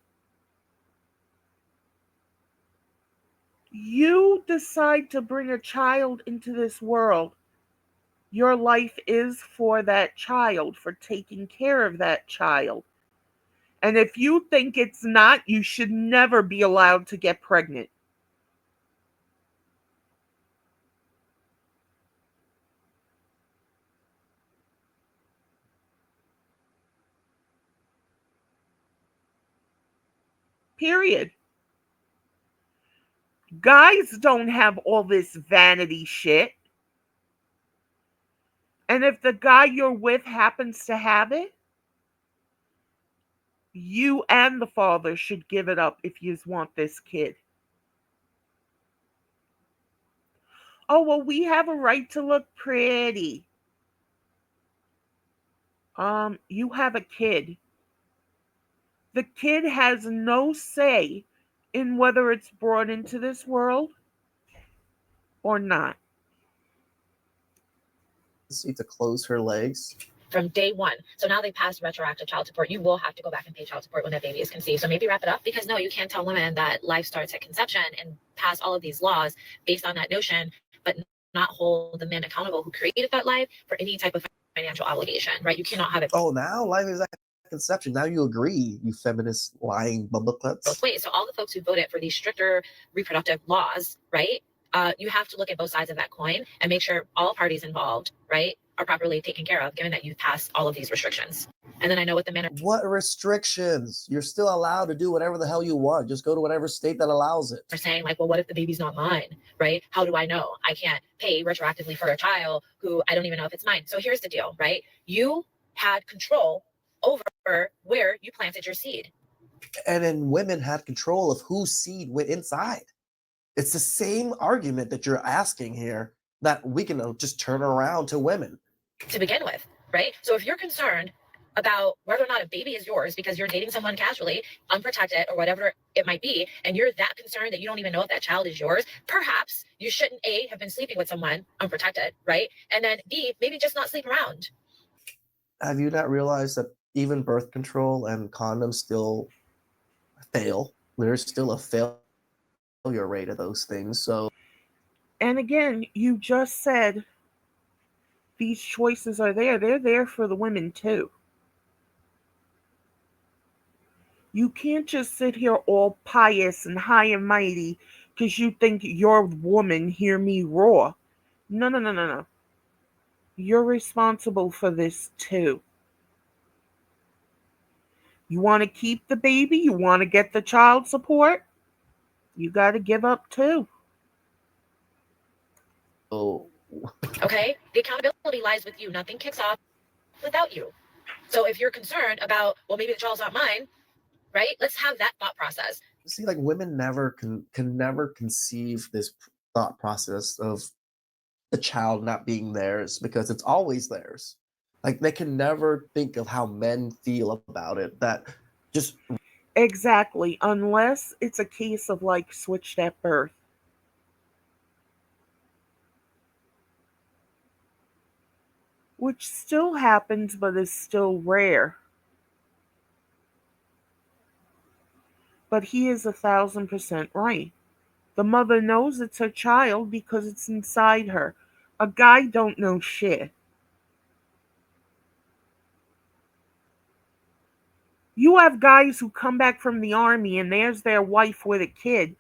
You decide to bring a child into this world. Your life is for that child, for taking care of that child. And if you think it's not, you should never be allowed to get pregnant. Period. Guys don't have all this vanity shit. And if the guy you're with happens to have it, you and the father should give it up if you want this kid. Oh, well, we have a right to look pretty. You have a kid. The kid has no say in whether it's brought into this world or not. To close her legs from day one. So now they passed retroactive child support. You will have to go back and pay child support when that baby is conceived. So maybe wrap it up, because no, you can't tell women that life starts at conception and pass all of these laws based on that notion, but not hold the men accountable who created that life for any type of financial obligation, right? You cannot have it. Oh, now life is at conception. Now you agree, you feminist lying bumbleclips. Both ways. So all the folks who voted for these stricter reproductive laws, right? You have to look at both sides of that coin and make sure all parties involved, right, are properly taken care of, given that you've passed all of these restrictions. And then I know what the men are. What restrictions? You're still allowed to do whatever the hell you want. Just go to whatever state that allows it. They're saying, like, well, what if the baby's not mine, right? How do I know? I can't pay retroactively for a child who I don't even know if it's mine. So here's the deal, right? You had control over where you planted your seed. And then women had control of whose seed went inside. It's the same argument that you're asking here that we can just turn around to women. To begin with, right? So if you're concerned about whether or not a baby is yours because you're dating someone casually, unprotected, or whatever it might be, and you're that concerned that you don't even know if that child is yours, perhaps you shouldn't, A, have been sleeping with someone unprotected, right? And then B, maybe just not sleep around. Have you not realized that even birth control and condoms still fail? There's still a failure rate of those things. So, and again, you just said these choices are there. They're there for the women too. You can't just sit here all pious and high and mighty because you think your woman hear me roar. No, no, no, no, no. You're responsible for this too. You want to keep the baby? You want to get the child support? You got to give up too. oh, Okay? The accountability lies with you. Nothing kicks off without you. So if you're concerned about, well, maybe the child's not mine, right? Let's have that thought process. See, like women never can never conceive this thought process of the child not being theirs because it's always theirs. Like they can never think of how men feel about it. That just Exactly, unless it's a case of like switched at birth. Which still happens but is still rare. But he is 1,000% right. The mother knows it's her child because it's inside her. A guy don't know shit. You have guys who come back from the army and there's their wife with a kid,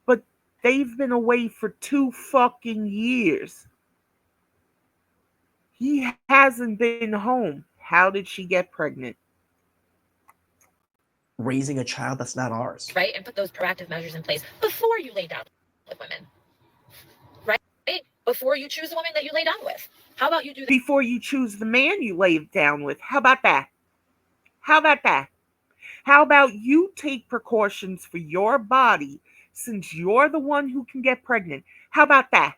but they've been away for 2 fucking years. He hasn't been home. How did she get pregnant? raising a child that's not ours. Right? And put those proactive measures in place before you lay down with women. Right? Before you choose a woman that you lay down with. How about you do that? Before you choose the man you lay down with. How about that? How about that? How about you take precautions for your body since you're the one who can get pregnant? How about that?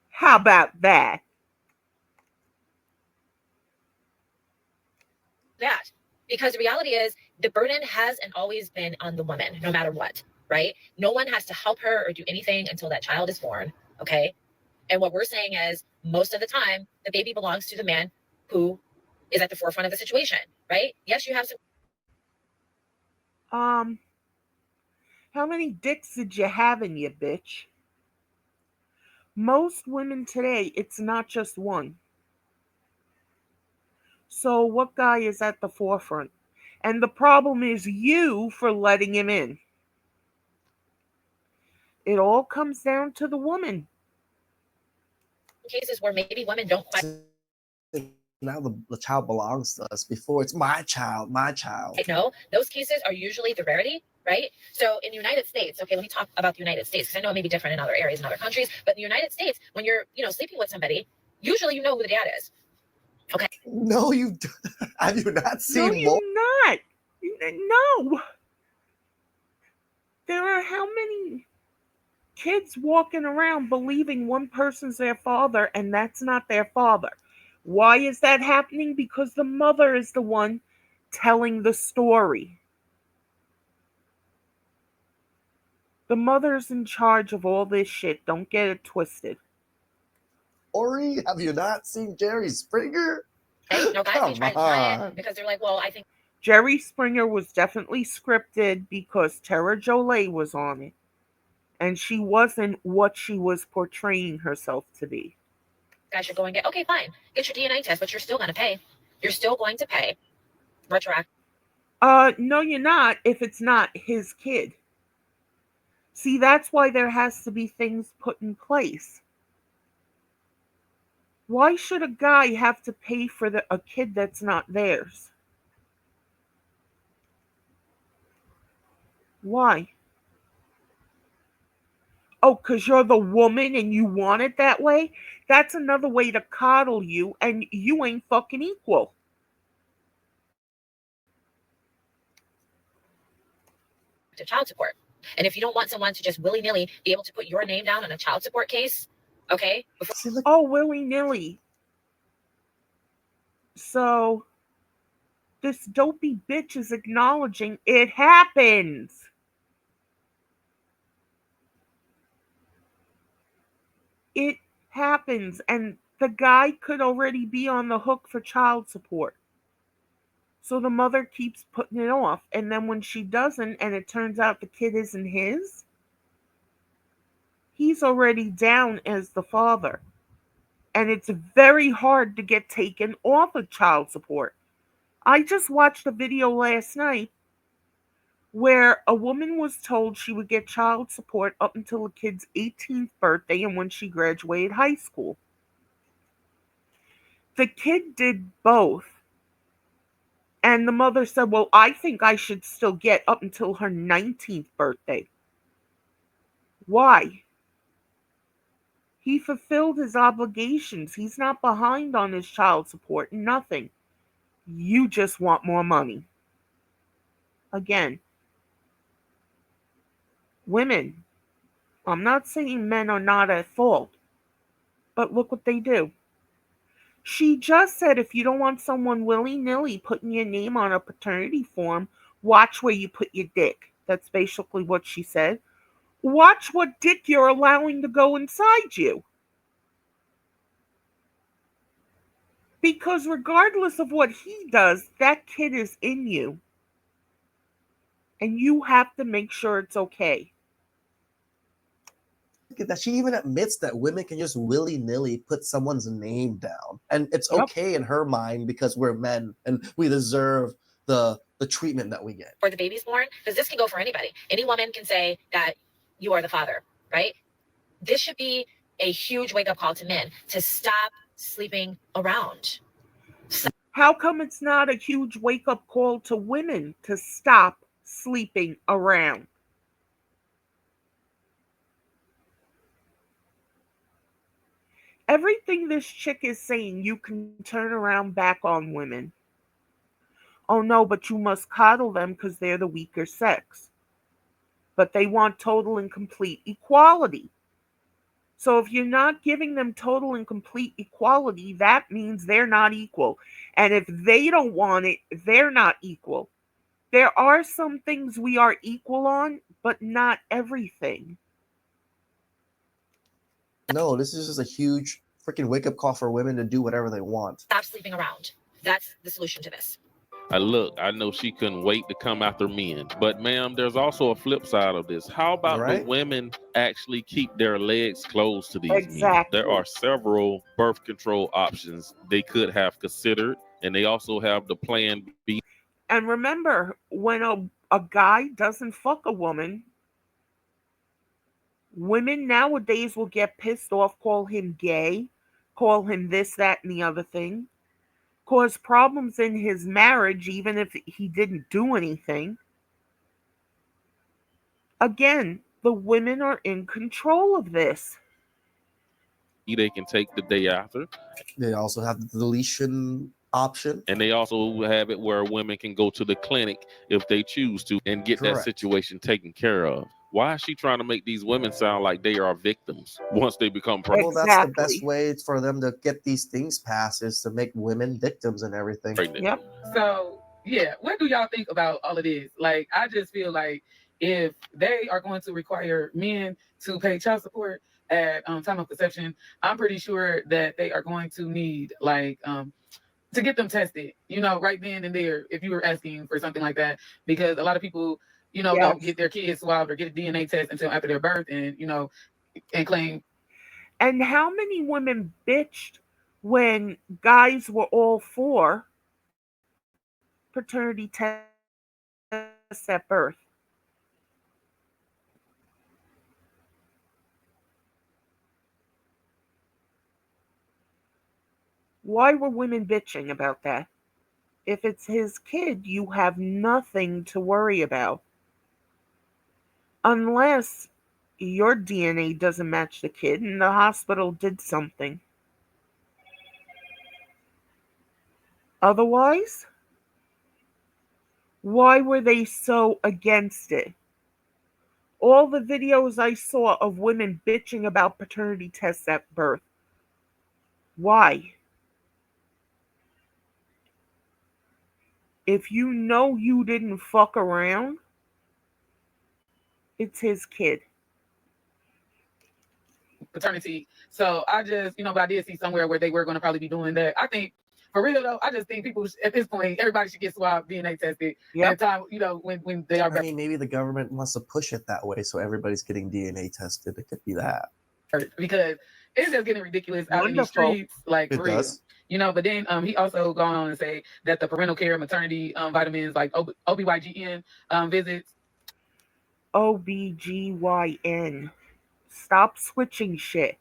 How about that? That. Because the reality is the burden has and always been on the woman, no matter what, right? No one has to help her or do anything until that child is born, okay? And what we're saying is most of the time, the baby belongs to the man who is at the forefront of the situation, right? Yes, you have some. Um, how many dicks did you have in you, bitch? Most women today, it's not just one. So, what guy is at the forefront? And the problem is you for letting him in. It all comes down to the woman. Cases where maybe women don't quite Now the child belongs to us. Before it's my child, my child. know. Those cases are usually the rarity, right? So in the United States, okay, let me talk about the United States because I know it may be different in other areas in other countries, but in the United States, when you're, sleeping with somebody, usually you know who the dad is. Okay. No, you have you not seen No, more? you're not. No. There are how many kids walking around believing one person's their father and that's not their father? Why is that happening? Because the mother is the one telling the story. The mother's in charge of all this shit. Don't get it twisted. Ori, have you not seen Jerry Springer? Hey, no, guys may try to deny it because they're like, well, I think Jerry Springer was definitely scripted because Tara Jolie was on it. And she wasn't what she was portraying herself to be. I should go and okay, fine, get your DNA test, but you're still going to pay. You're still going to pay retroactive. No, you're not if it's not his kid. See, that's why there has to be things put in place. Why should a guy have to pay for a kid that's not theirs? Why? Oh, because you're the woman and you want it that way? That's another way to coddle you, and you ain't fucking equal. Child support. And if you don't want someone to just willy-nilly be able to put your name down on a child support case, okay? Oh, willy-nilly. So, this dopey bitch is acknowledging it happens. It happens, and the guy could already be on the hook for child support. So the mother keeps putting it off, and then when she doesn't, and it turns out the kid isn't his, he's already down as the father. And it's very hard to get taken off of child support. I just watched a video last night where a woman was told she would get child support up until a kid's 18th birthday and when she graduated high school. The kid did both. And the mother said, well, I think I should still get up until her 19th birthday. Why? He fulfilled his obligations. He's not behind on his child support. Nothing. You just want more money. Again, women. I'm not saying men are not at fault, but look what they do. She just said if you don't want someone willy-nilly putting your name on a paternity form, watch where you put your dick. That's basically what she said. Watch what dick you're allowing to go inside you. Because regardless of what he does, that kid is in you. And you have to make sure it's okay. That she even admits that women can just willy-nilly put someone's name down, and it's Yep. okay in her mind because we're men and we deserve the treatment that we get. Or the baby's born, because this can go for anybody. Any woman can say that you are the father, right? This should be a huge wake-up call to men to stop sleeping around. How come it's not a huge wake-up call to women to stop sleeping around? Everything this chick is saying, you can turn around back on women. Oh no, but you must coddle them because they're the weaker sex. But they want total and complete equality. So if you're not giving them total and complete equality, that means they're not equal. And if they don't want it, they're not equal. There are some things we are equal on, but not everything. No, this is just a huge freaking wake-up call for women to do whatever they want. Stop sleeping around. That's the solution to this. I know she couldn't wait to come after men, but ma'am, there's also a flip side of this. How about the women actually keep their legs closed to these men? There are several birth control options they could have considered, and they also have the plan B. And remember, when a guy doesn't fuck a woman, women nowadays will get pissed off, call him gay, call him this, that, and the other thing, cause problems in his marriage, even if he didn't do anything. Again, the women are in control of this. They can take the day after. They also have the deletion option. And they also have it where women can go to the clinic if they choose to and get that situation taken care of. Why is she trying to make these women sound like they are victims once they become pregnant? Well, that's the best way for them to get these things passed, is to make women victims and everything. Yep. So, yeah, what do y'all think about all of this? Like, I just feel like if they are going to require men to pay child support at time of conception, I'm pretty sure that they are going to need, like, to get them tested, right then and there, if you were asking for something like that, because a lot of people, don't get their kids swabbed or get a DNA test until after their birth, and and claim. And how many women bitched when guys were all for paternity tests at birth? Why were women bitching about that? If it's his kid, you have nothing to worry about. Unless your DNA doesn't match the kid and the hospital did something. Otherwise, why were they so against it? All the videos I saw of women bitching about paternity tests at birth. Why? If you know you didn't fuck around, it's his kid. Paternity. So I just, but I did see somewhere where they were going to probably be doing that. I think, for real though, I just think people at this point, everybody should get swabbed, DNA tested at the time, when they are. I mean, maybe the government wants to push it that way, so everybody's getting DNA tested. It could be that. Because it's just getting ridiculous out in the streets, like it for real. Does. But then he also gone on and say that the parental care, maternity vitamins like OBGYN visits. OBGYN. Stop switching shit.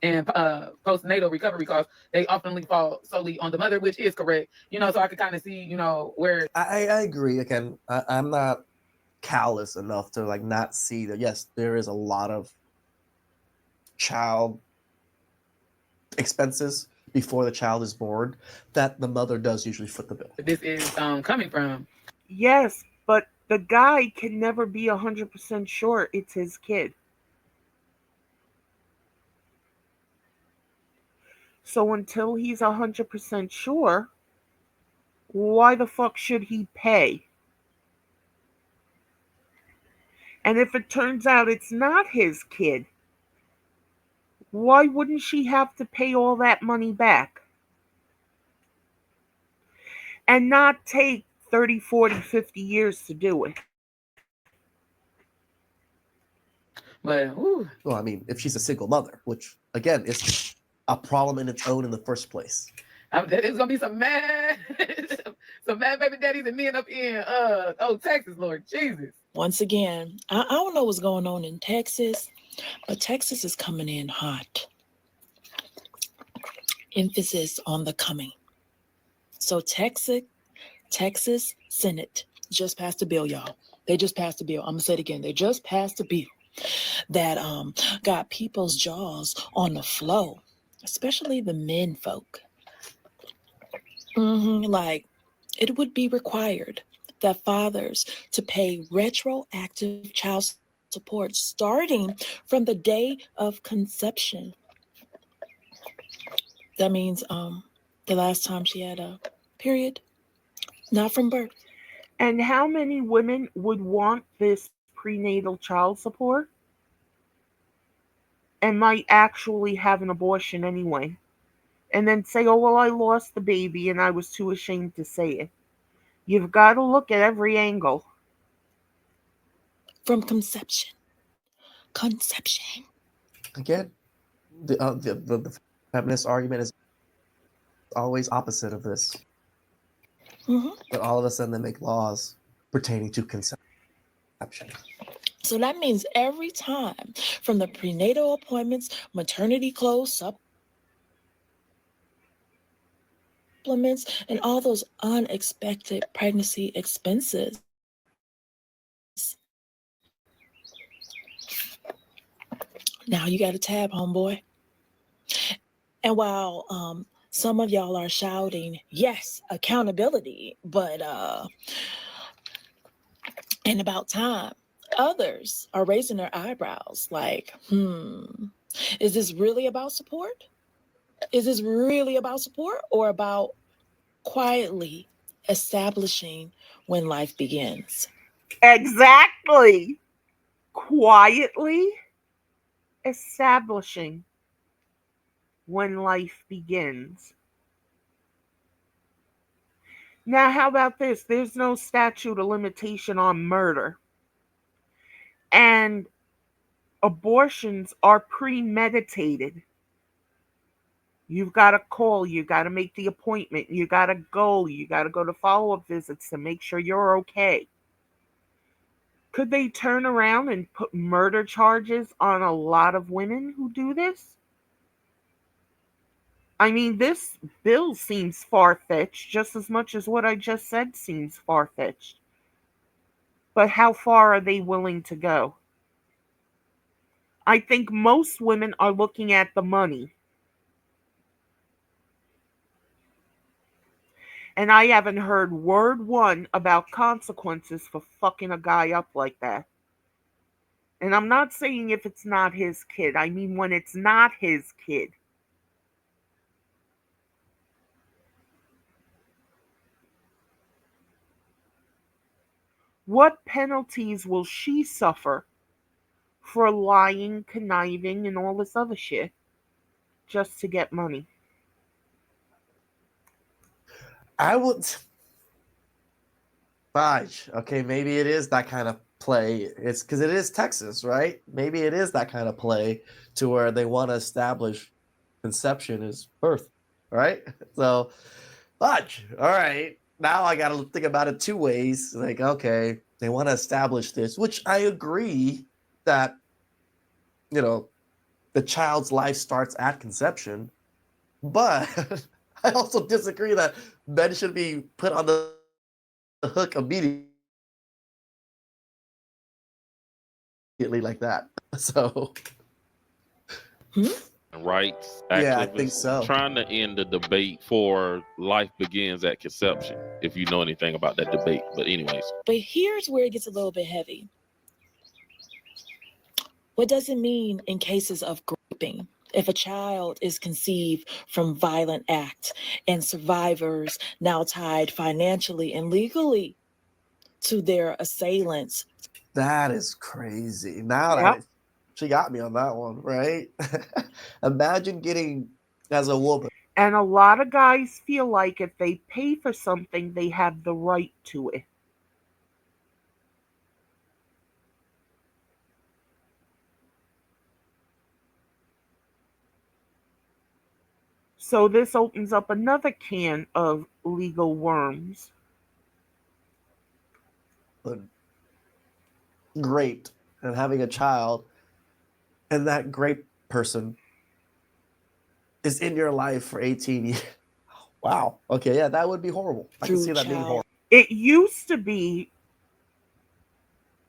And postnatal recovery costs, they often fall solely on the mother, which is correct. So I could kind of see, where. I agree. Again, I'm not callous enough to not see that. Yes, there is a lot of child expenses before the child is born that the mother does usually foot the bill. This is coming from. Yes, but the guy can never be 100% sure it's his kid. So until he's 100% sure, why the fuck should he pay? And if it turns out it's not his kid, why wouldn't she have to pay all that money back? And not take 30, 40, 50 years to do it. But Well, I mean, if she's a single mother, which again is a problem in its own in the first place. There's gonna be some mad baby daddies and men up in Texas, Lord Jesus. Once again, I don't know what's going on in Texas, but Texas is coming in hot. Emphasis on the coming. So Texas Senate just passed a bill, y'all. They just passed a bill. I'm gonna say it again. They just passed a bill that got people's jaws on the floor, especially the men folk. Like, it would be required that fathers to pay retroactive child support starting from the day of conception. That means the last time she had a period, not from birth. And how many women would want this prenatal child support and might actually have an abortion anyway? And then say, oh, well, I lost the baby and I was too ashamed to say it. You've got to look at every angle. From conception. Again, the feminist argument is always opposite of this. But all of a sudden they make laws pertaining to conception. So that means every time, from the prenatal appointments, maternity clothes, supplements, and all those unexpected pregnancy expenses. Now you got a tab, homeboy. And while some of y'all are shouting, yes, accountability, but and about time, others are raising their eyebrows like, is this really about support? Is this really about support or about quietly establishing when life begins? Exactly. Quietly establishing when life begins. Now, how about this? There's no statute of limitation on murder. And abortions are premeditated. You've got to call, you got to make the appointment, you got to go to follow-up visits to make sure you're okay. Could they turn around and put murder charges on a lot of women who do this? I mean, this bill seems far-fetched just as much as what I just said seems far-fetched. But how far are they willing to go? I think most women are looking at the money. And I haven't heard word one about consequences for fucking a guy up like that. And I'm not saying if it's not his kid. I mean when it's not his kid. What penalties will she suffer for lying, conniving, and all this other shit just to get money? I would. Fudge. Okay, maybe it is that kind of play. It's because it is Texas, right? Maybe it is that kind of play to where they want to establish conception is birth, right? So, fudge. All right. Now I got to think about it two ways. Like, okay, they want to establish this, which I agree that, the child's life starts at conception. But I also disagree that men should be put on the hook immediately like that. So rights yeah, I think so. Trying to end the debate for life begins at conception, if you know anything about that debate. But anyways. But here's where it gets a little bit heavy. What does it mean in cases of groping? If a child is conceived from violent acts and survivors now tied financially and legally to their assailants. That is crazy. Now Yep. that she got me on that one, right? Imagine getting as a woman. And a lot of guys feel like if they pay for something, they have the right to it. So this opens up another can of legal worms. Great and having a child, and that great person is in your life for 18 years. Wow. Okay, yeah, that would be horrible. I can see that being horrible. It used to be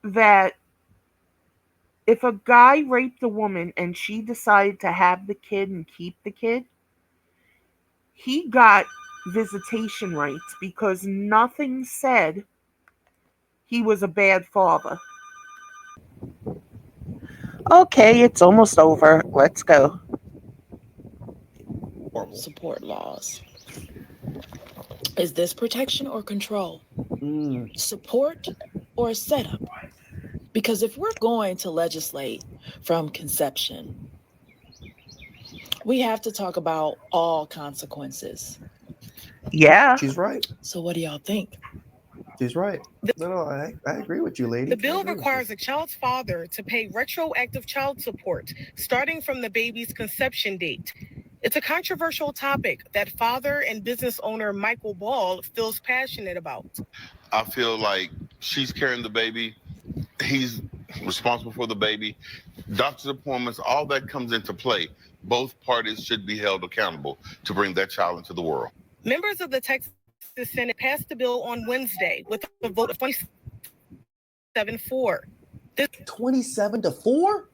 that if a guy raped a woman and she decided to have the kid and keep the kid, he got visitation rights because nothing said he was a bad father. Okay, it's almost over. Let's go. Support laws. Is this protection or control? Support or a setup? Because if we're going to legislate from conception, we have to talk about all consequences. Yeah. She's right. So what do y'all think? She's right. No, I agree with you, lady. The bill requires a child's father to pay retroactive child support starting from the baby's conception date. It's a controversial topic that father and business owner Michael Ball feels passionate about. I feel like she's carrying the baby. He's responsible for the baby. Doctor's appointments, all that comes into play. Both parties should be held accountable to bring that child into the world. Members of the Texas Senate passed the bill on Wednesday with a vote of 27-4. 27-4?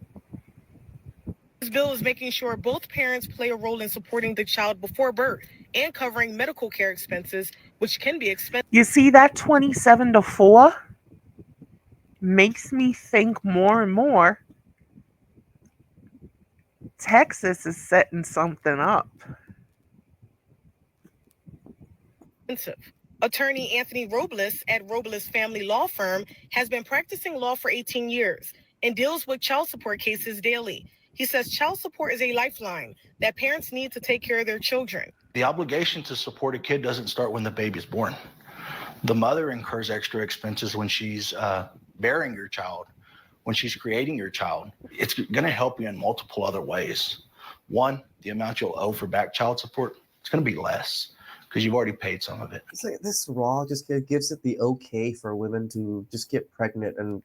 This bill is making sure both parents play a role in supporting the child before birth and covering medical care expenses, which can be expensive. You see that 27-4 makes me think more and more Texas is setting something up. Attorney Anthony Robles at Robles Family Law Firm has been practicing law for 18 years and deals with child support cases daily. He says child support is a lifeline that parents need to take care of their children. The obligation to support a kid doesn't start when the baby's born. The mother incurs extra expenses when she's bearing your child, when she's creating your child. It's going to help you in multiple other ways. One, the amount you'll owe for back child support, it's going to be less because you've already paid some of it. It's like this law just gives it the okay for women to just get pregnant and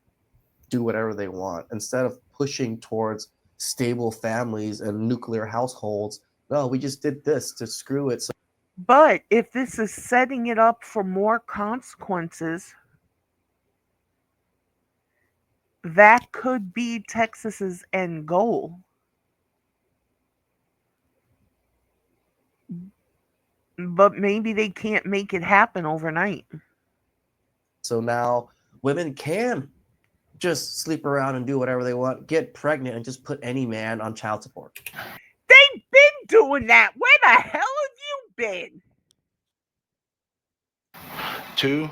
do whatever they want instead of pushing towards stable families and nuclear households. No, we just did this to screw it. But if this is setting it up for more consequences, that could be Texas's end goal. But maybe they can't make it happen overnight. So now women can just sleep around and do whatever they want, get pregnant, and just put any man on child support. They've been doing that. Where the hell have you been? Two,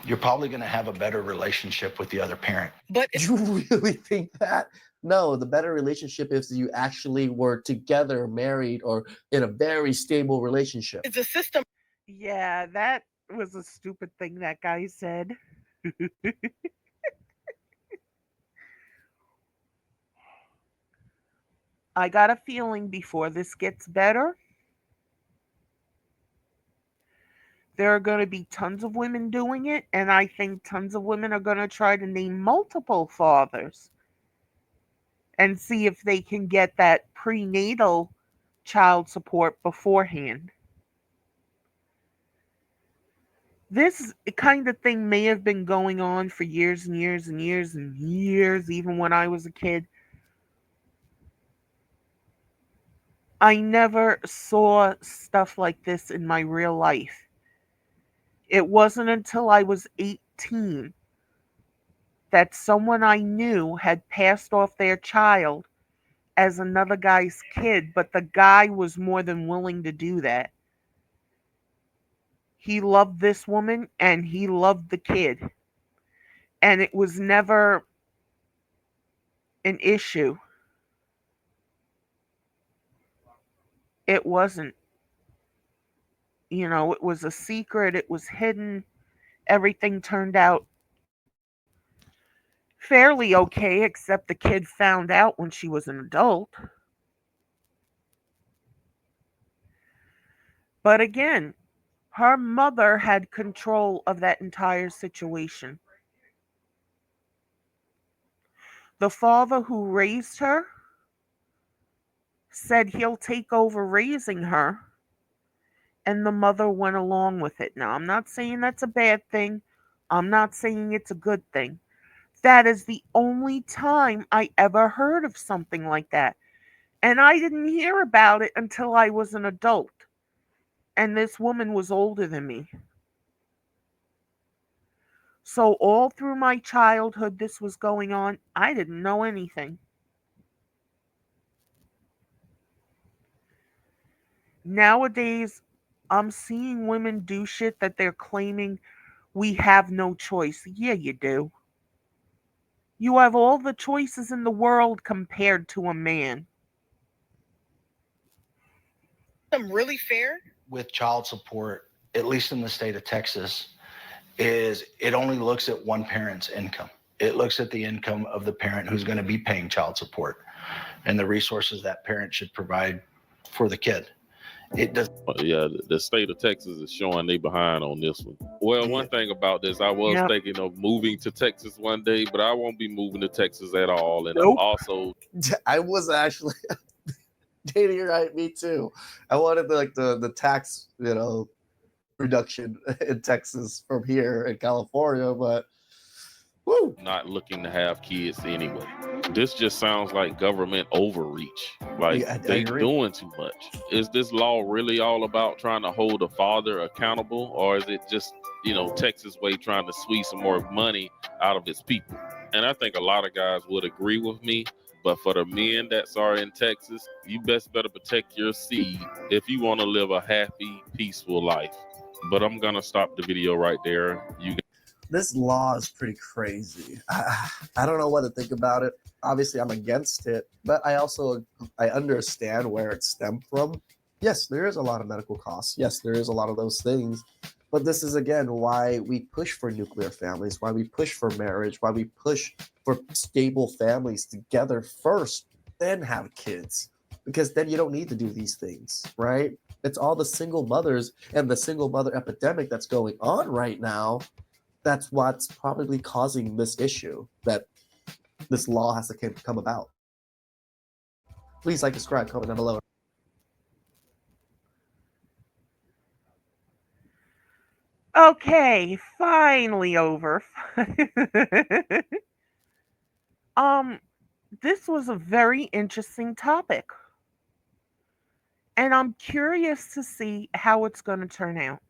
you're probably going to have a better relationship with the other parent. But you really think that? No, the better relationship is you actually were together, married, or in a very stable relationship. It's a system. Yeah, that was a stupid thing that guy said. I got a feeling before this gets better, there are going to be tons of women doing it, and I think tons of women are going to try to name multiple fathers and see if they can get that prenatal child support beforehand. This kind of thing may have been going on for years and years and years and years, even when I was a kid. I never saw stuff like this in my real life. It wasn't until I was 18 that someone I knew had passed off their child as another guy's kid, but the guy was more than willing to do that. He loved this woman and he loved the kid, and it was never an issue. It wasn't. It was a secret, it was hidden. Everything turned out fairly okay, except the kid found out when she was an adult. But again, her mother had control of that entire situation. The father who raised her said he'll take over raising her, and the mother went along with it. Now, I'm not saying that's a bad thing. I'm not saying it's a good thing. That is the only time I ever heard of something like that. And I didn't hear about it until I was an adult. And this woman was older than me. So, all through my childhood, this was going on. I didn't know anything. Nowadays, I'm seeing women do shit that they're claiming we have no choice. Yeah, you do. You have all the choices in the world compared to a man. Them really fair? With child support, at least in the state of Texas, is it only looks at one parent's income. It looks at the income of the parent who's going to be paying child support and the resources that parent should provide for the kid. It does. Yeah, the state of Texas is showing they behind on this one. Well, one thing about this, I was Yep. thinking of moving to Texas one day, but I won't be moving to Texas at all. And I'm Nope. also I was actually dating, right? Me too. I wanted the tax, reduction in Texas from here in California, but woo. not looking to have kids anyway. This just sounds like government overreach. Like Yeah, I they agree. doing too much. Is this law really all about trying to hold a father accountable, or is it just, Texas way trying to squeeze some more money out of its people? And I think a lot of guys would agree with me. But for the men that are in Texas, you better protect your seed if you want to live a happy, peaceful life. But I'm gonna stop the video right there. This law is pretty crazy. I don't know what to think about it. Obviously, I'm against it, but I understand where it stemmed from. Yes, there is a lot of medical costs. Yes, there is a lot of those things. But this is again why we push for nuclear families, why we push for marriage, why we push for stable families together first, then have kids. Because then you don't need to do these things, right? It's all the single mothers and the single mother epidemic that's going on right now. That's what's probably causing this issue that this law has to come about. Please like, subscribe, comment down below. Okay, finally over. um, this was a very interesting topic. And I'm curious to see how it's going to turn out.